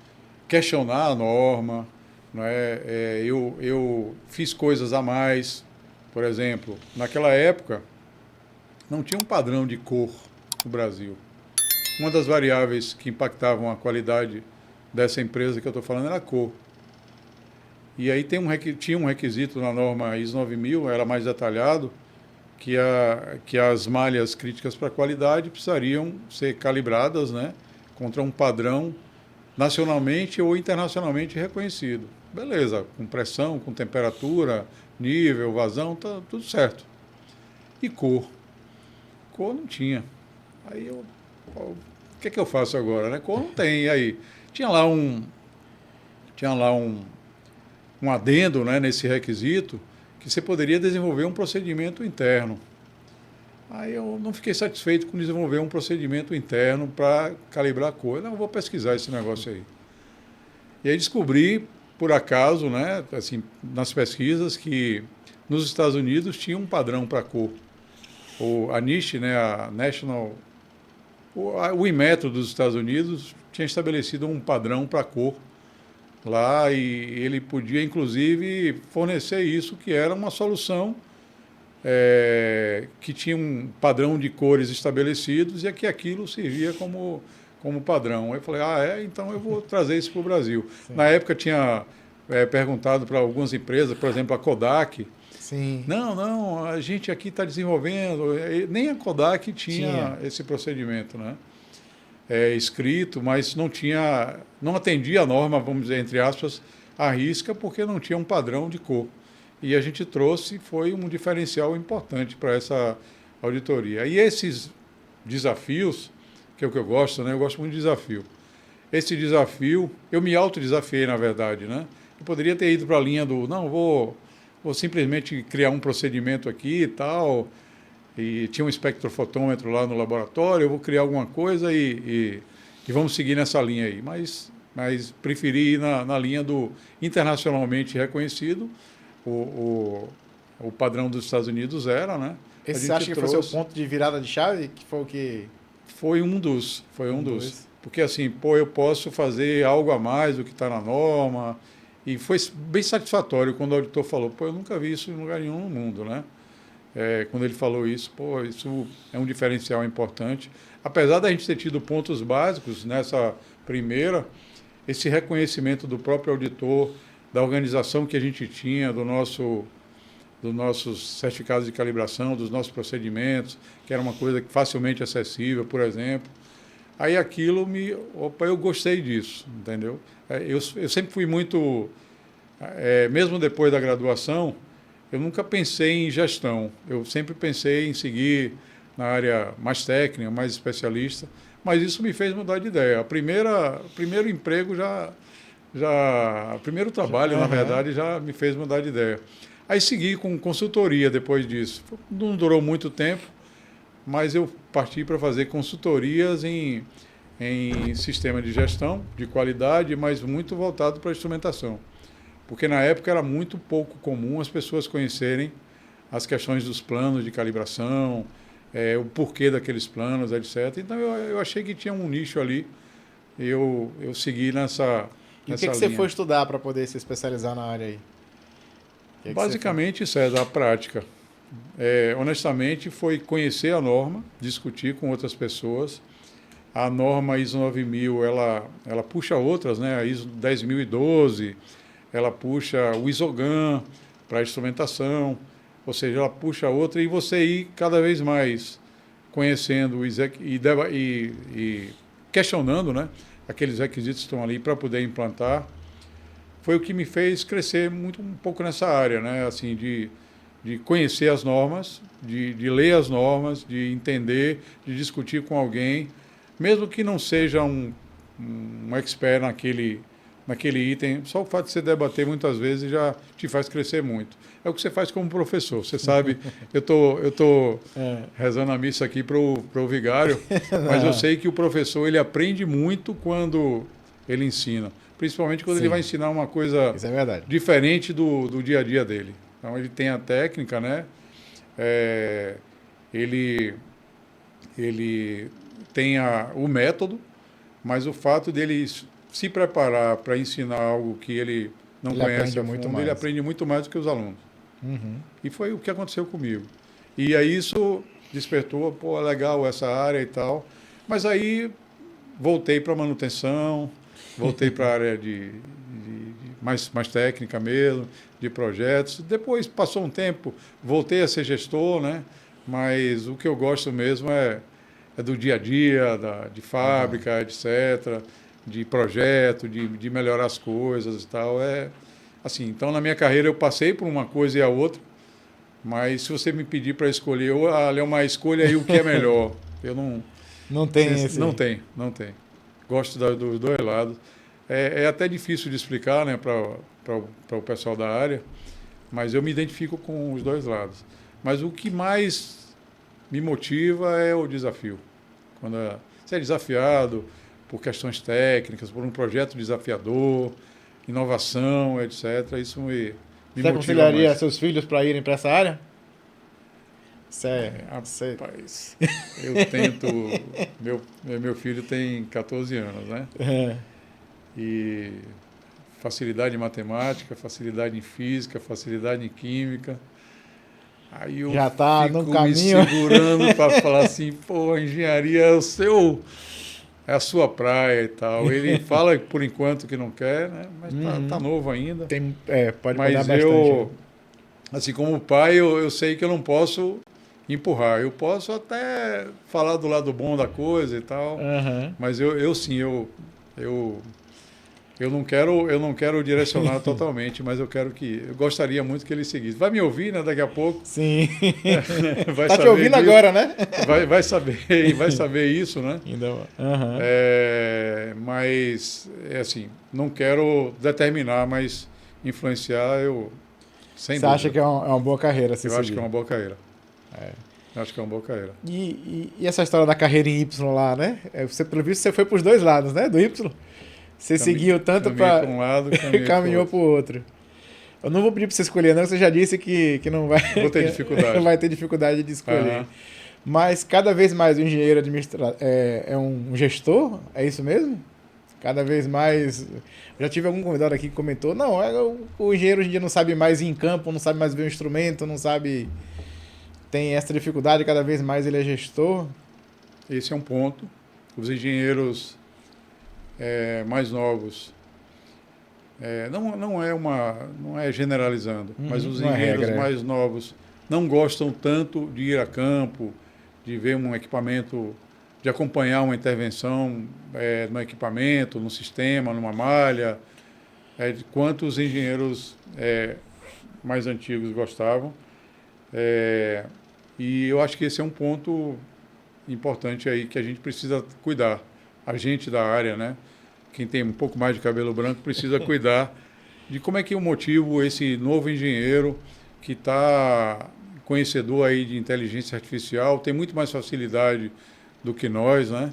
questionar a norma, não é? Eu fiz coisas a mais, por exemplo, naquela época não tinha um padrão de cor no Brasil. Uma das variáveis que impactavam a qualidade dessa empresa que eu estou falando era a cor. E aí tinha um requisito na norma ISO 9000, era mais detalhado, que as malhas críticas para a qualidade precisariam ser calibradas, né, contra um padrão nacionalmente ou internacionalmente reconhecido. Beleza, com pressão, com temperatura, nível, vazão, tá tudo certo. E cor? Cor não tinha. Aí o que é que eu faço agora, né? Cor não tem. E aí tinha lá um adendo, né, nesse requisito, que você poderia desenvolver um procedimento interno. Aí eu não fiquei satisfeito com desenvolver um procedimento interno para calibrar a cor. Não, eu vou pesquisar esse negócio aí. E aí descobri, por acaso, né, assim, nas pesquisas, que nos Estados Unidos tinha um padrão para cor. A NIST, né, a National... O Inmetro dos Estados Unidos tinha estabelecido um padrão para cor lá e ele podia, inclusive, fornecer isso, que era uma solução que tinha um padrão de cores estabelecidos e que aquilo servia como padrão. Aí eu falei, então eu vou trazer isso para o Brasil. Sim. Na época tinha perguntado para algumas empresas, por exemplo, a Kodak. Sim. Não, a gente aqui está desenvolvendo. Nem a Kodak tinha esse procedimento, né? Escrito, mas não atendia a norma, vamos dizer, entre aspas, à risca, porque não tinha um padrão de cor. E a gente trouxe, foi um diferencial importante para essa auditoria. E esses desafios, que é o que eu gosto, né? Eu gosto muito de desafio. Esse desafio, eu me autodesafiei, na verdade, né? Eu poderia ter ido para a linha do, não, vou simplesmente criar um procedimento aqui e tal, e tinha um espectrofotômetro lá no laboratório, eu vou criar alguma coisa e vamos seguir nessa linha aí. Mas preferi ir na linha do internacionalmente reconhecido, o padrão dos Estados Unidos era, né? Esse você acha que foi seu ponto de virada de chave? Que foi o que... Foi um dos. Porque assim, eu posso fazer algo a mais do que está na norma. E foi bem satisfatório quando o auditor falou, eu nunca vi isso em lugar nenhum no mundo, né? Quando ele falou isso, isso é um diferencial importante. Apesar da gente ter tido pontos básicos nessa primeira, esse reconhecimento do próprio auditor, da organização que a gente tinha, dos nossos certificados de calibração, dos nossos procedimentos, que era uma coisa facilmente acessível, por exemplo. Aí aquilo eu gostei disso, entendeu? Eu sempre fui muito, mesmo depois da graduação, eu nunca pensei em gestão. Eu sempre pensei em seguir na área mais técnica, mais especialista, mas isso me fez mudar de ideia. O primeiro emprego o primeiro trabalho, na verdade, já me fez mudar de ideia. Aí segui com consultoria depois disso. Não durou muito tempo, mas eu parti para fazer consultorias em sistema de gestão, de qualidade, mas muito voltado para a instrumentação. Porque na época era muito pouco comum as pessoas conhecerem as questões dos planos de calibração, o porquê daqueles planos, etc. Então eu achei que tinha um nicho ali, eu segui nessa E o que você foi estudar para poder se especializar na área aí? Basicamente, isso é da prática. Honestamente, foi conhecer a norma, discutir com outras pessoas. A norma ISO 9000, ela puxa outras, né? A ISO 10012, ela puxa o ISOGAN para instrumentação, ou seja, ela puxa outra e você ir cada vez mais conhecendo e questionando, né? Aqueles requisitos que estão ali para poder implantar. Foi o que me fez crescer um pouco nessa área, né? Assim, de conhecer as normas, de ler as normas, de entender, de discutir com alguém, mesmo que não seja um expert naquele item. Só o fato de você debater muitas vezes já te faz crescer muito. É o que você faz como professor. Você sabe, eu tô rezando a missa aqui para o vigário, mas eu sei que o professor ele aprende muito quando ele ensina. Principalmente quando ele vai ensinar uma coisa diferente do dia a dia dele. Então, ele tem a técnica, né? Ele tem o método, mas o fato dele se preparar para ensinar algo que ele não conhece a fundo, ele aprende muito mais do que os alunos. Uhum. E foi o que aconteceu comigo. E aí isso despertou, pô, legal essa área e tal. Mas aí voltei para manutenção, voltei para a área de mais técnica mesmo, de projetos. Depois passou um tempo, voltei a ser gestor, né? Mas o que eu gosto mesmo é do dia a dia, de fábrica, etc., de projeto, de melhorar as coisas e tal. Assim, então, na minha carreira, eu passei por uma coisa e a outra, mas se você me pedir para escolher, uma escolha aí o que é melhor, eu não... Não tem esse... Não tem. Gosto dos dois lados. É até difícil de explicar, né, para o pessoal da área, mas eu me identifico com os dois lados. Mas o que mais me motiva é o desafio. Quando você é desafiado por questões técnicas, por um projeto desafiador, inovação, etc., isso me Você aconselharia seus filhos para irem para essa área? Rapaz, eu tento... Meu filho tem 14 anos, né? E facilidade em matemática, facilidade em física, facilidade em química. Aí eu já está no caminho. Me segurando para falar assim, pô, engenharia é a sua praia e tal. Ele fala por enquanto que não quer, né? Mas tá novo ainda. Pode mudar bastante. Assim como pai, eu sei que eu não posso empurrar. Eu posso até falar do lado bom da coisa e tal. Mas eu não quero direcionar totalmente, mas eu gostaria muito que ele seguisse. Vai me ouvir, né, daqui a pouco? Sim. Tá te ouvindo agora, né? Vai saber isso, né? Mas, assim, não quero determinar, mas influenciar, sem dúvida. Você acha que é uma boa carreira? Eu acho que é uma boa carreira. Acho que é uma boa carreira. E essa história da carreira em Y lá, né? Pelo visto, você foi para os dois lados, né? Do Y. Você seguiu tanto para um lado, caminhou para o outro. Eu não vou pedir para você escolher, não. Você já disse que não vai... Vou ter dificuldade. Vai ter dificuldade de escolher. Mas cada vez mais o engenheiro é um gestor? É isso mesmo? Cada vez mais... Já tive algum convidado aqui que comentou, não, o engenheiro hoje em dia não sabe mais ir em campo, não sabe mais ver um instrumento, não sabe... Tem essa dificuldade, cada vez mais ele é gestor. Esse é um ponto. Os engenheiros mais novos, não é generalizando, mas os engenheiros mais novos não gostam tanto de ir a campo, de ver um equipamento, de acompanhar uma intervenção no equipamento, no sistema, numa malha, quanto os engenheiros mais antigos gostavam. E eu acho que esse é um ponto importante aí que a gente precisa cuidar. A gente da área, né? Quem tem um pouco mais de cabelo branco precisa cuidar de como é que eu motivo esse novo engenheiro que está conhecedor aí de inteligência artificial, tem muito mais facilidade do que nós, né?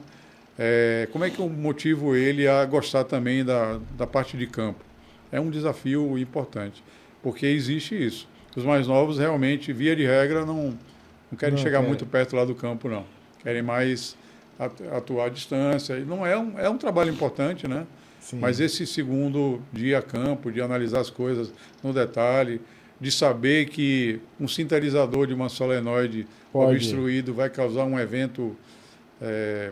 Como é que eu motivo ele a gostar também da parte de campo? É um desafio importante, porque existe isso. Os mais novos realmente, via de regra, não querem chegar muito perto lá do campo, não. Querem mais atuar à distância. E não é um trabalho importante, né? Sim. Mas esse segundo dia a campo, de analisar as coisas no detalhe, de saber que um sinterizador de uma solenoide obstruído vai causar um evento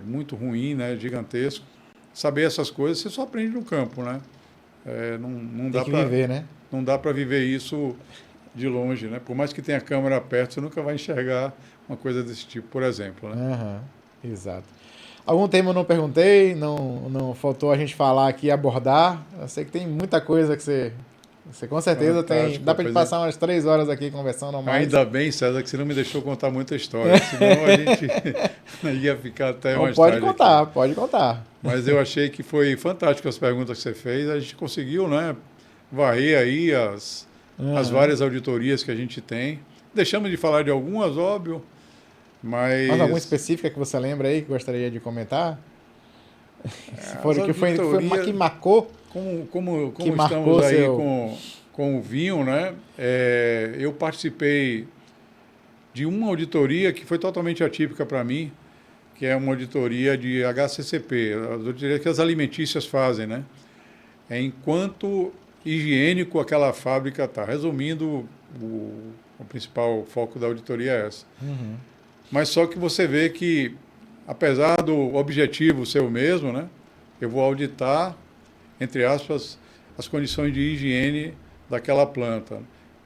muito ruim, né? Gigantesco. Saber essas coisas, você só aprende no campo, né? Não dá para viver, né? Não dá para viver isso de longe, né? Por mais que tenha câmera perto, você nunca vai enxergar uma coisa desse tipo, por exemplo, né? Exato. Algum tema eu não perguntei, não faltou a gente falar aqui, abordar. Eu sei que tem muita coisa que Você com certeza tem. Fantástico, Dá pra gente pois é. passar umas 3 horas aqui conversando ou mais. Ainda bem, César, que você não me deixou contar muita história, senão a gente ia ficar até Não, mais pode tarde contar, aqui. pode contar. Mas eu achei que foi fantástico as perguntas que você fez. A gente conseguiu, né, varrer aí as Aham. várias auditorias que a gente tem. Deixamos de falar de algumas, óbvio, Mais alguma mas específica que você lembra aí que gostaria de comentar? Se for as que foi uma que auditorias, marcou, que como estamos marcou aí seu. com o vinho, né, eu participei de uma auditoria que foi totalmente atípica para mim, que é uma auditoria de HACCP, a auditoria que as alimentícias fazem, né? É enquanto higiênico aquela fábrica está. Resumindo, o principal foco da auditoria é essa. Uhum. Mas só que você vê que, apesar do objetivo ser o mesmo, né? Eu vou auditar, entre aspas, as condições de higiene daquela planta.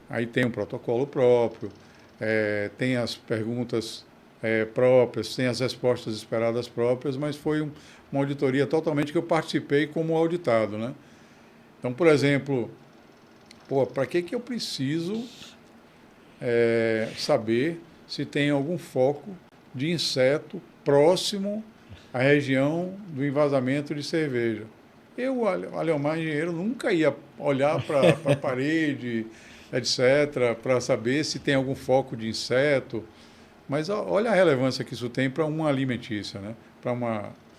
Aí tem um protocolo próprio, tem as perguntas próprias, tem as respostas esperadas próprias, mas foi uma auditoria totalmente que eu participei como auditado, né? Então, por exemplo, para que eu preciso saber se tem algum foco de inseto próximo à região do envasamento de cerveja? Eu, Aleomar, engenheiro, nunca ia olhar para a parede, etc., para saber se tem algum foco de inseto. Mas olha a relevância que isso tem para uma alimentícia, né?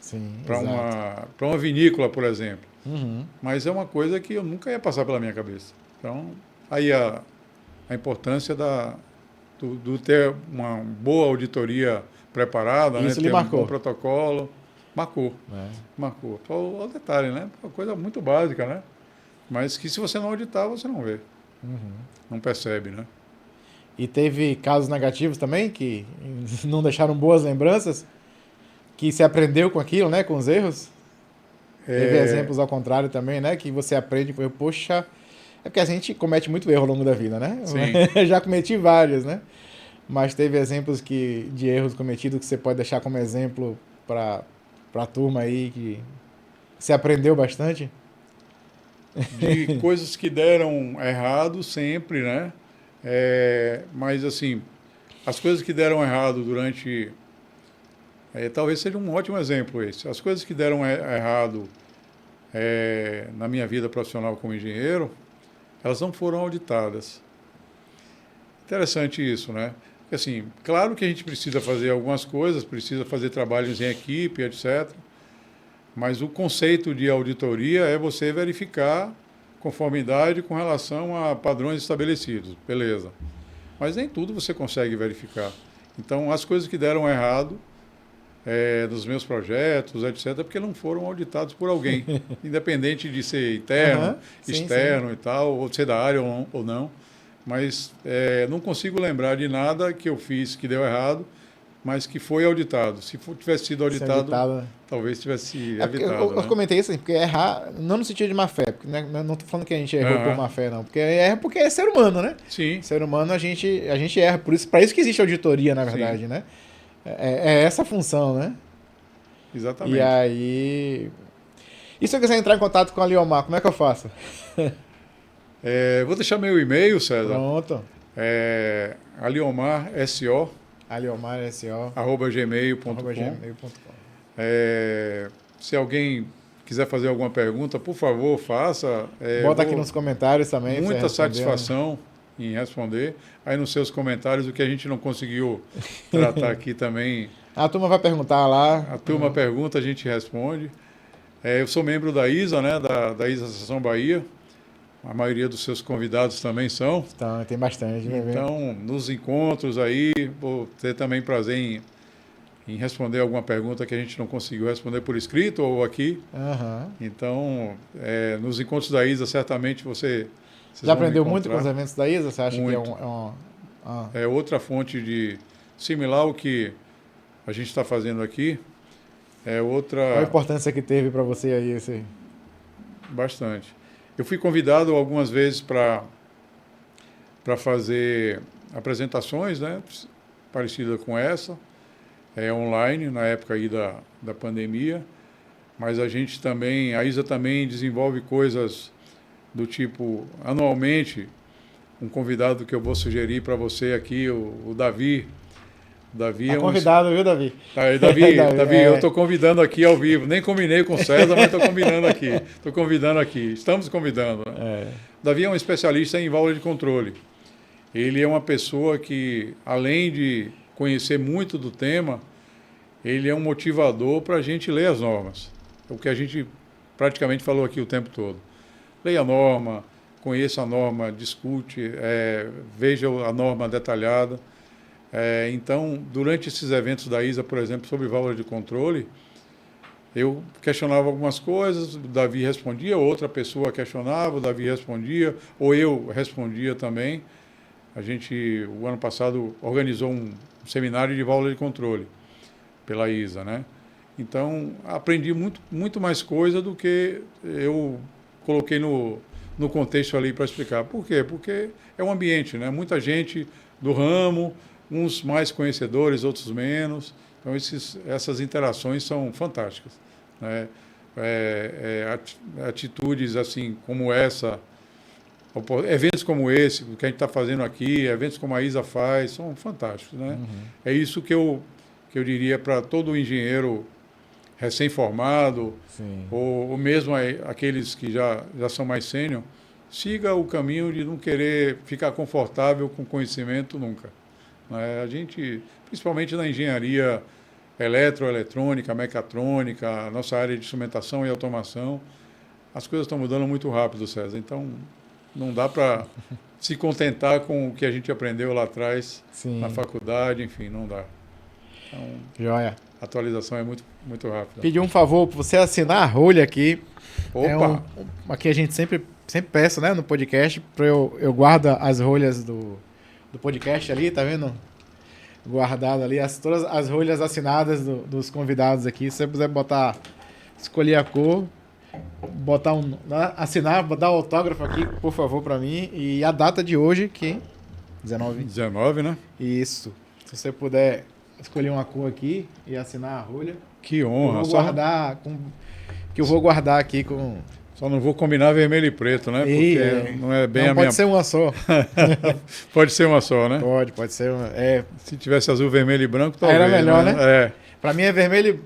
Sim, Para exato. uma vinícola, por exemplo. Uhum. Mas é uma coisa que eu nunca ia passar pela minha cabeça. Então, aí a importância do ter uma boa auditoria preparada, né? Isso lhe Ter um bom marcou. protocolo, marcou, Né? marcou. Só o detalhe, né? Uma coisa muito básica, né? Mas que se você não auditar, você não vê, Uhum. não percebe, né? E teve casos negativos também, que não deixaram boas lembranças, que se aprendeu com aquilo, né? Com os erros. Teve É, exemplos ao contrário também, né? Que você aprende com erro. Poxa, é porque a gente comete muito erro ao longo da vida, né? sim. Já cometi vários, né? Mas teve exemplos de erros cometidos que você pode deixar como exemplo para a turma aí que você aprendeu bastante? De coisas que deram errado sempre, né? Mas, assim, as coisas que deram errado durante... talvez seja um ótimo exemplo esse. As coisas que deram errado na minha vida profissional como engenheiro, elas não foram auditadas. Interessante isso, né? Porque, assim, claro que a gente precisa fazer algumas coisas, precisa fazer trabalhos em equipe, etc. Mas o conceito de auditoria é você verificar conformidade com relação a padrões estabelecidos. Beleza. Mas nem tudo você consegue verificar. Então, as coisas que deram errado dos meus projetos, etc., porque não foram auditados por alguém, independente de ser interno, Aham, sim, sim. externo e tal, ou ser da área ou não. Mas não consigo lembrar de nada que eu fiz que deu errado, mas que foi auditado. Se tivesse sido Ser auditado, auditado, né? talvez tivesse É porque evitado, eu né? comentei isso assim, porque errar, não no sentido de má fé, porque né, não tô falando que a gente errou por Aham. má fé, não, porque erra porque é ser humano, né? Sim, Ser humano a gente erra, por isso, para isso que existe auditoria, na sim, verdade, né? É essa a função, né? E exatamente. aí. E se eu quiser entrar em contato com a Liomar, como é que eu faço? Vou deixar meu e-mail, César, Pronto. aliomarso@gmail.com. aliomarso.gmail.com. Se alguém quiser fazer alguma pergunta, por favor, faça. Bota aqui Vou nos comentários também pra você muita responder, né? satisfação em responder. Aí nos seus comentários, o que a gente não conseguiu tratar aqui também, A turma vai perguntar lá. a turma pergunta, a gente responde. Eu sou membro da ISA, né, da ISA Associação Bahia. A maioria dos seus convidados também são. Então, tem bastante, vai ver. Então, nos encontros aí, vou ter também prazer em responder alguma pergunta que a gente não conseguiu responder por escrito ou aqui. Aham. Então, nos encontros da ISA, certamente vocês Já vão me aprendeu muito com os encontrar. eventos da ISA? Você acha que é Muito. um. Ah, É outra fonte de similar ao que a gente está fazendo aqui. É qual a outra importância que teve pra você aí esse? bastante. Eu fui convidado algumas vezes para fazer apresentações, né, parecida com essa, online, na época aí da pandemia. Mas a gente também, a ISA também desenvolve coisas do tipo, anualmente, um convidado que eu vou sugerir para você aqui, o Davi. Davi Tá convidado, viu, Davi? Aí, Davi, eu estou convidando aqui ao vivo. Nem combinei com o César, mas estou combinando aqui. Estou convidando aqui. Estamos convidando. Né? Davi é um especialista em válvula de controle. Ele é uma pessoa que, além de conhecer muito do tema, ele é um motivador para a gente ler as normas. É o que a gente praticamente falou aqui o tempo todo. Leia a norma, conheça a norma, discute, veja a norma detalhada. Então, durante esses eventos da ISA, por exemplo, sobre válvula de controle, eu questionava algumas coisas, o Davi respondia, outra pessoa questionava, o Davi respondia, ou eu respondia também. A gente, o ano passado, organizou um seminário de válvula de controle pela ISA, né? Então, aprendi muito mais coisa do que eu coloquei no contexto ali para explicar. Por quê? Porque é um ambiente, né? Muita gente do ramo, uns mais conhecedores, outros menos. Então, essas interações são fantásticas, né? Atitudes assim como essa, eventos como esse, que a gente está fazendo aqui, eventos como a ISA faz, são fantásticos, né? Uhum. É isso que eu diria para todo engenheiro recém-formado, ou mesmo aqueles que já são mais sênior, siga o caminho de não querer ficar confortável com conhecimento nunca. A gente, principalmente na engenharia eletroeletrônica, mecatrônica, a nossa área de instrumentação e automação, as coisas estão mudando muito rápido, César. Então, não dá para se contentar com o que a gente aprendeu lá atrás, na faculdade, enfim, não dá. Então, joia. A atualização é muito rápida. Pedi um favor para você assinar a rolha aqui. Opa! Aqui a gente sempre peça, né, no podcast, eu guardo as rolhas do podcast ali, tá vendo? Guardado ali, todas as rolhas assinadas dos convidados aqui. Se você puder escolher a cor, assinar, botar o autógrafo aqui, por favor, para mim. E a data de hoje, que 19, né? Isso. Se você puder escolher uma cor aqui e assinar a rolha. Que honra. Eu vou guardar aqui com... Só não vou combinar vermelho e preto, né? Porque não é bem a minha... Pode ser uma só. Pode ser uma só, né? Pode ser uma. Se tivesse azul, vermelho e branco, talvez. Era melhor, né? Pra mim é vermelho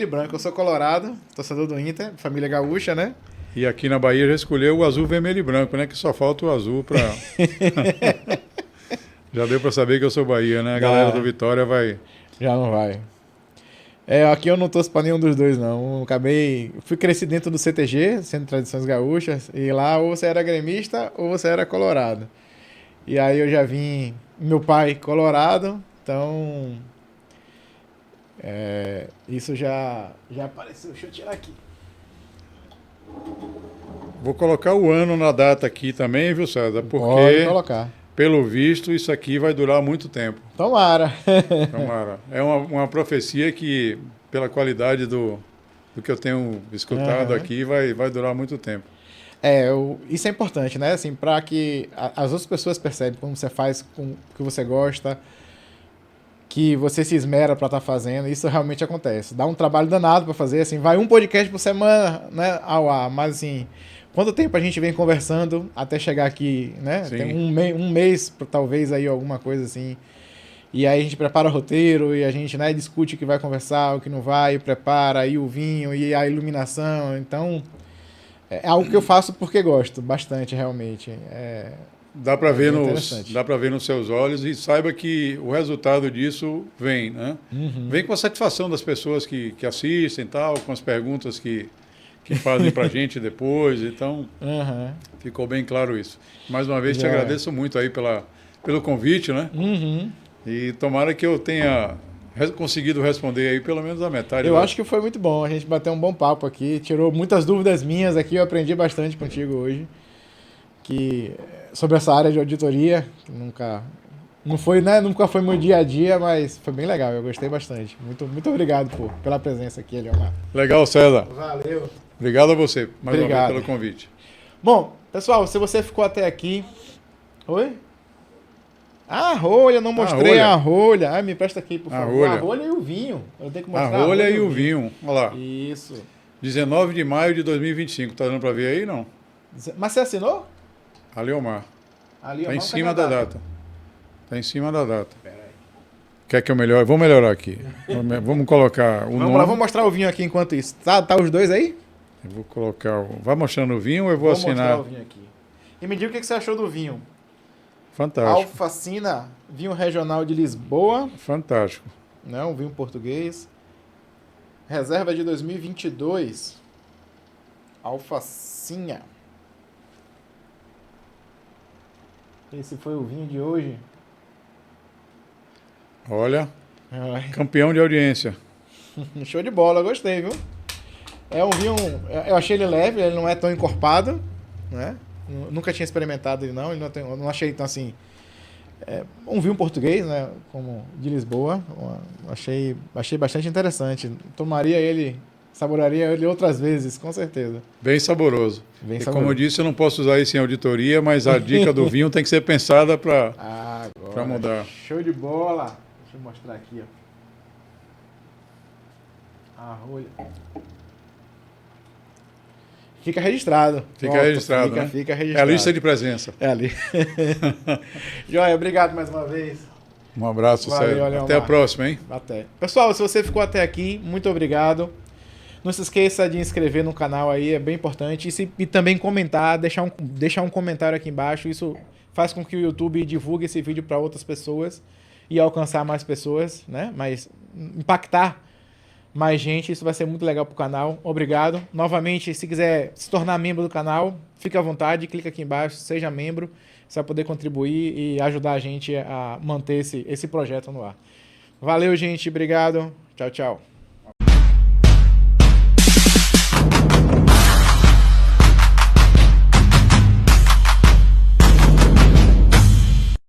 e branco. Eu sou colorado, torcedor do Inter, família gaúcha, né? E aqui na Bahia já escolheu o azul, vermelho e branco, né? Que só falta o azul para... Já deu para saber que eu sou Bahia, né? A galera do Vitória vai... Já não vai. Aqui eu não torço para nenhum dos dois, não. Fui crescer dentro do CTG, Centro de Tradições Gaúchas, e lá ou você era gremista ou você era colorado. E aí eu já vim... Meu pai colorado, então... isso já apareceu. Deixa eu tirar aqui. Vou colocar o ano na data aqui também, viu, César? Porque... Pode colocar. Pelo visto, isso aqui vai durar muito tempo. Tomara. Tomara. É uma profecia que, pela qualidade do que eu tenho escutado aqui, vai durar muito tempo. Isso é importante, né? Assim, para que as outras pessoas percebam como você faz, com o que você gosta, que você se esmera para estar fazendo. Isso realmente acontece. Dá um trabalho danado para fazer. Assim, vai um podcast por semana, né, ao ar, mas assim... Quanto tempo a gente vem conversando até chegar aqui, né? Sim. Tem um mês, talvez, aí, alguma coisa assim. E aí a gente prepara o roteiro e a gente, né, discute o que vai conversar, o que não vai, prepara aí o vinho e a iluminação. Então, é algo que eu faço porque gosto bastante, realmente. Dá para ver nos seus olhos e saiba que o resultado disso vem, né? Uhum. Vem com a satisfação das pessoas que assistem e tal, com as perguntas que fazem para a gente depois, então ficou bem claro isso. Mais uma vez te agradeço muito aí pelo convite, né? Uhum. E tomara que eu tenha conseguido responder aí pelo menos a metade. Eu acho que foi muito bom, a gente bateu um bom papo aqui, tirou muitas dúvidas minhas aqui, eu aprendi bastante contigo hoje, sobre essa área de auditoria, que nunca foi meu dia a dia, mas foi bem legal, eu gostei bastante. Muito obrigado pela presença aqui, Eliomar. Legal, César. Valeu. Obrigado a você, mais uma vez, pelo convite. Bom, pessoal, se você ficou até aqui... Oi? A rolha, não mostrei a rolha. Me presta aqui, por favor. A rolha e o vinho. Eu tenho que mostrar a rolha e o vinho. Olha lá. Isso. 19 de maio de 2025. Tá dando para ver aí, não? Mas você assinou? Aleomar. Ali, Está ó, em cadê cima a da data. Está em cima da data. Pera aí. Quer que eu melhore? Vou melhorar aqui. Vamos colocar o Vamos nome. lá, vou mostrar o vinho aqui enquanto isso. Tá os dois aí? Eu vou colocar. Vai mostrando o vinho ou eu vou mostrar assinar? o vinho aqui. E me diga o que você achou do vinho. Fantástico. Alfacina, vinho regional de Lisboa, Fantástico. né? Um vinho português. Reserva de 2022. Alfacinha. Esse foi o vinho de hoje. Olha, Ai, campeão de audiência. show de bola, gostei, viu? É um vinho, eu achei ele leve, ele não é tão encorpado, né? Nunca tinha experimentado ele não, eu não achei tão assim. Um vinho português, né? Como de Lisboa, achei bastante interessante. Tomaria ele, saboraria ele outras vezes, com certeza. Bem saboroso. Bem E saboroso. como eu disse, eu não posso usar isso em auditoria, mas a dica do vinho tem que ser pensada para Agora, mudar. show de bola. Deixa eu mostrar aqui, ó. A rolha. Fica registrado. Fica Pronto, registrado, né? Fica É registrado. a lista de presença. É ali. Joia, obrigado mais uma vez. Um abraço, Valeu, Sérgio. Leomar. Até a próxima, hein? Até. Pessoal, se você ficou até aqui, muito obrigado. Não se esqueça de inscrever no canal aí, é bem importante. E também comentar, deixar um comentário aqui embaixo. Isso faz com que o YouTube divulgue esse vídeo para outras pessoas e alcançar mais pessoas, né? Impactar mais gente. Isso vai ser muito legal para o canal. Obrigado. Novamente, se quiser se tornar membro do canal, fique à vontade, clica aqui embaixo, seja membro. Você vai poder contribuir e ajudar a gente a manter esse projeto no ar. Valeu, gente. Obrigado. Tchau, tchau.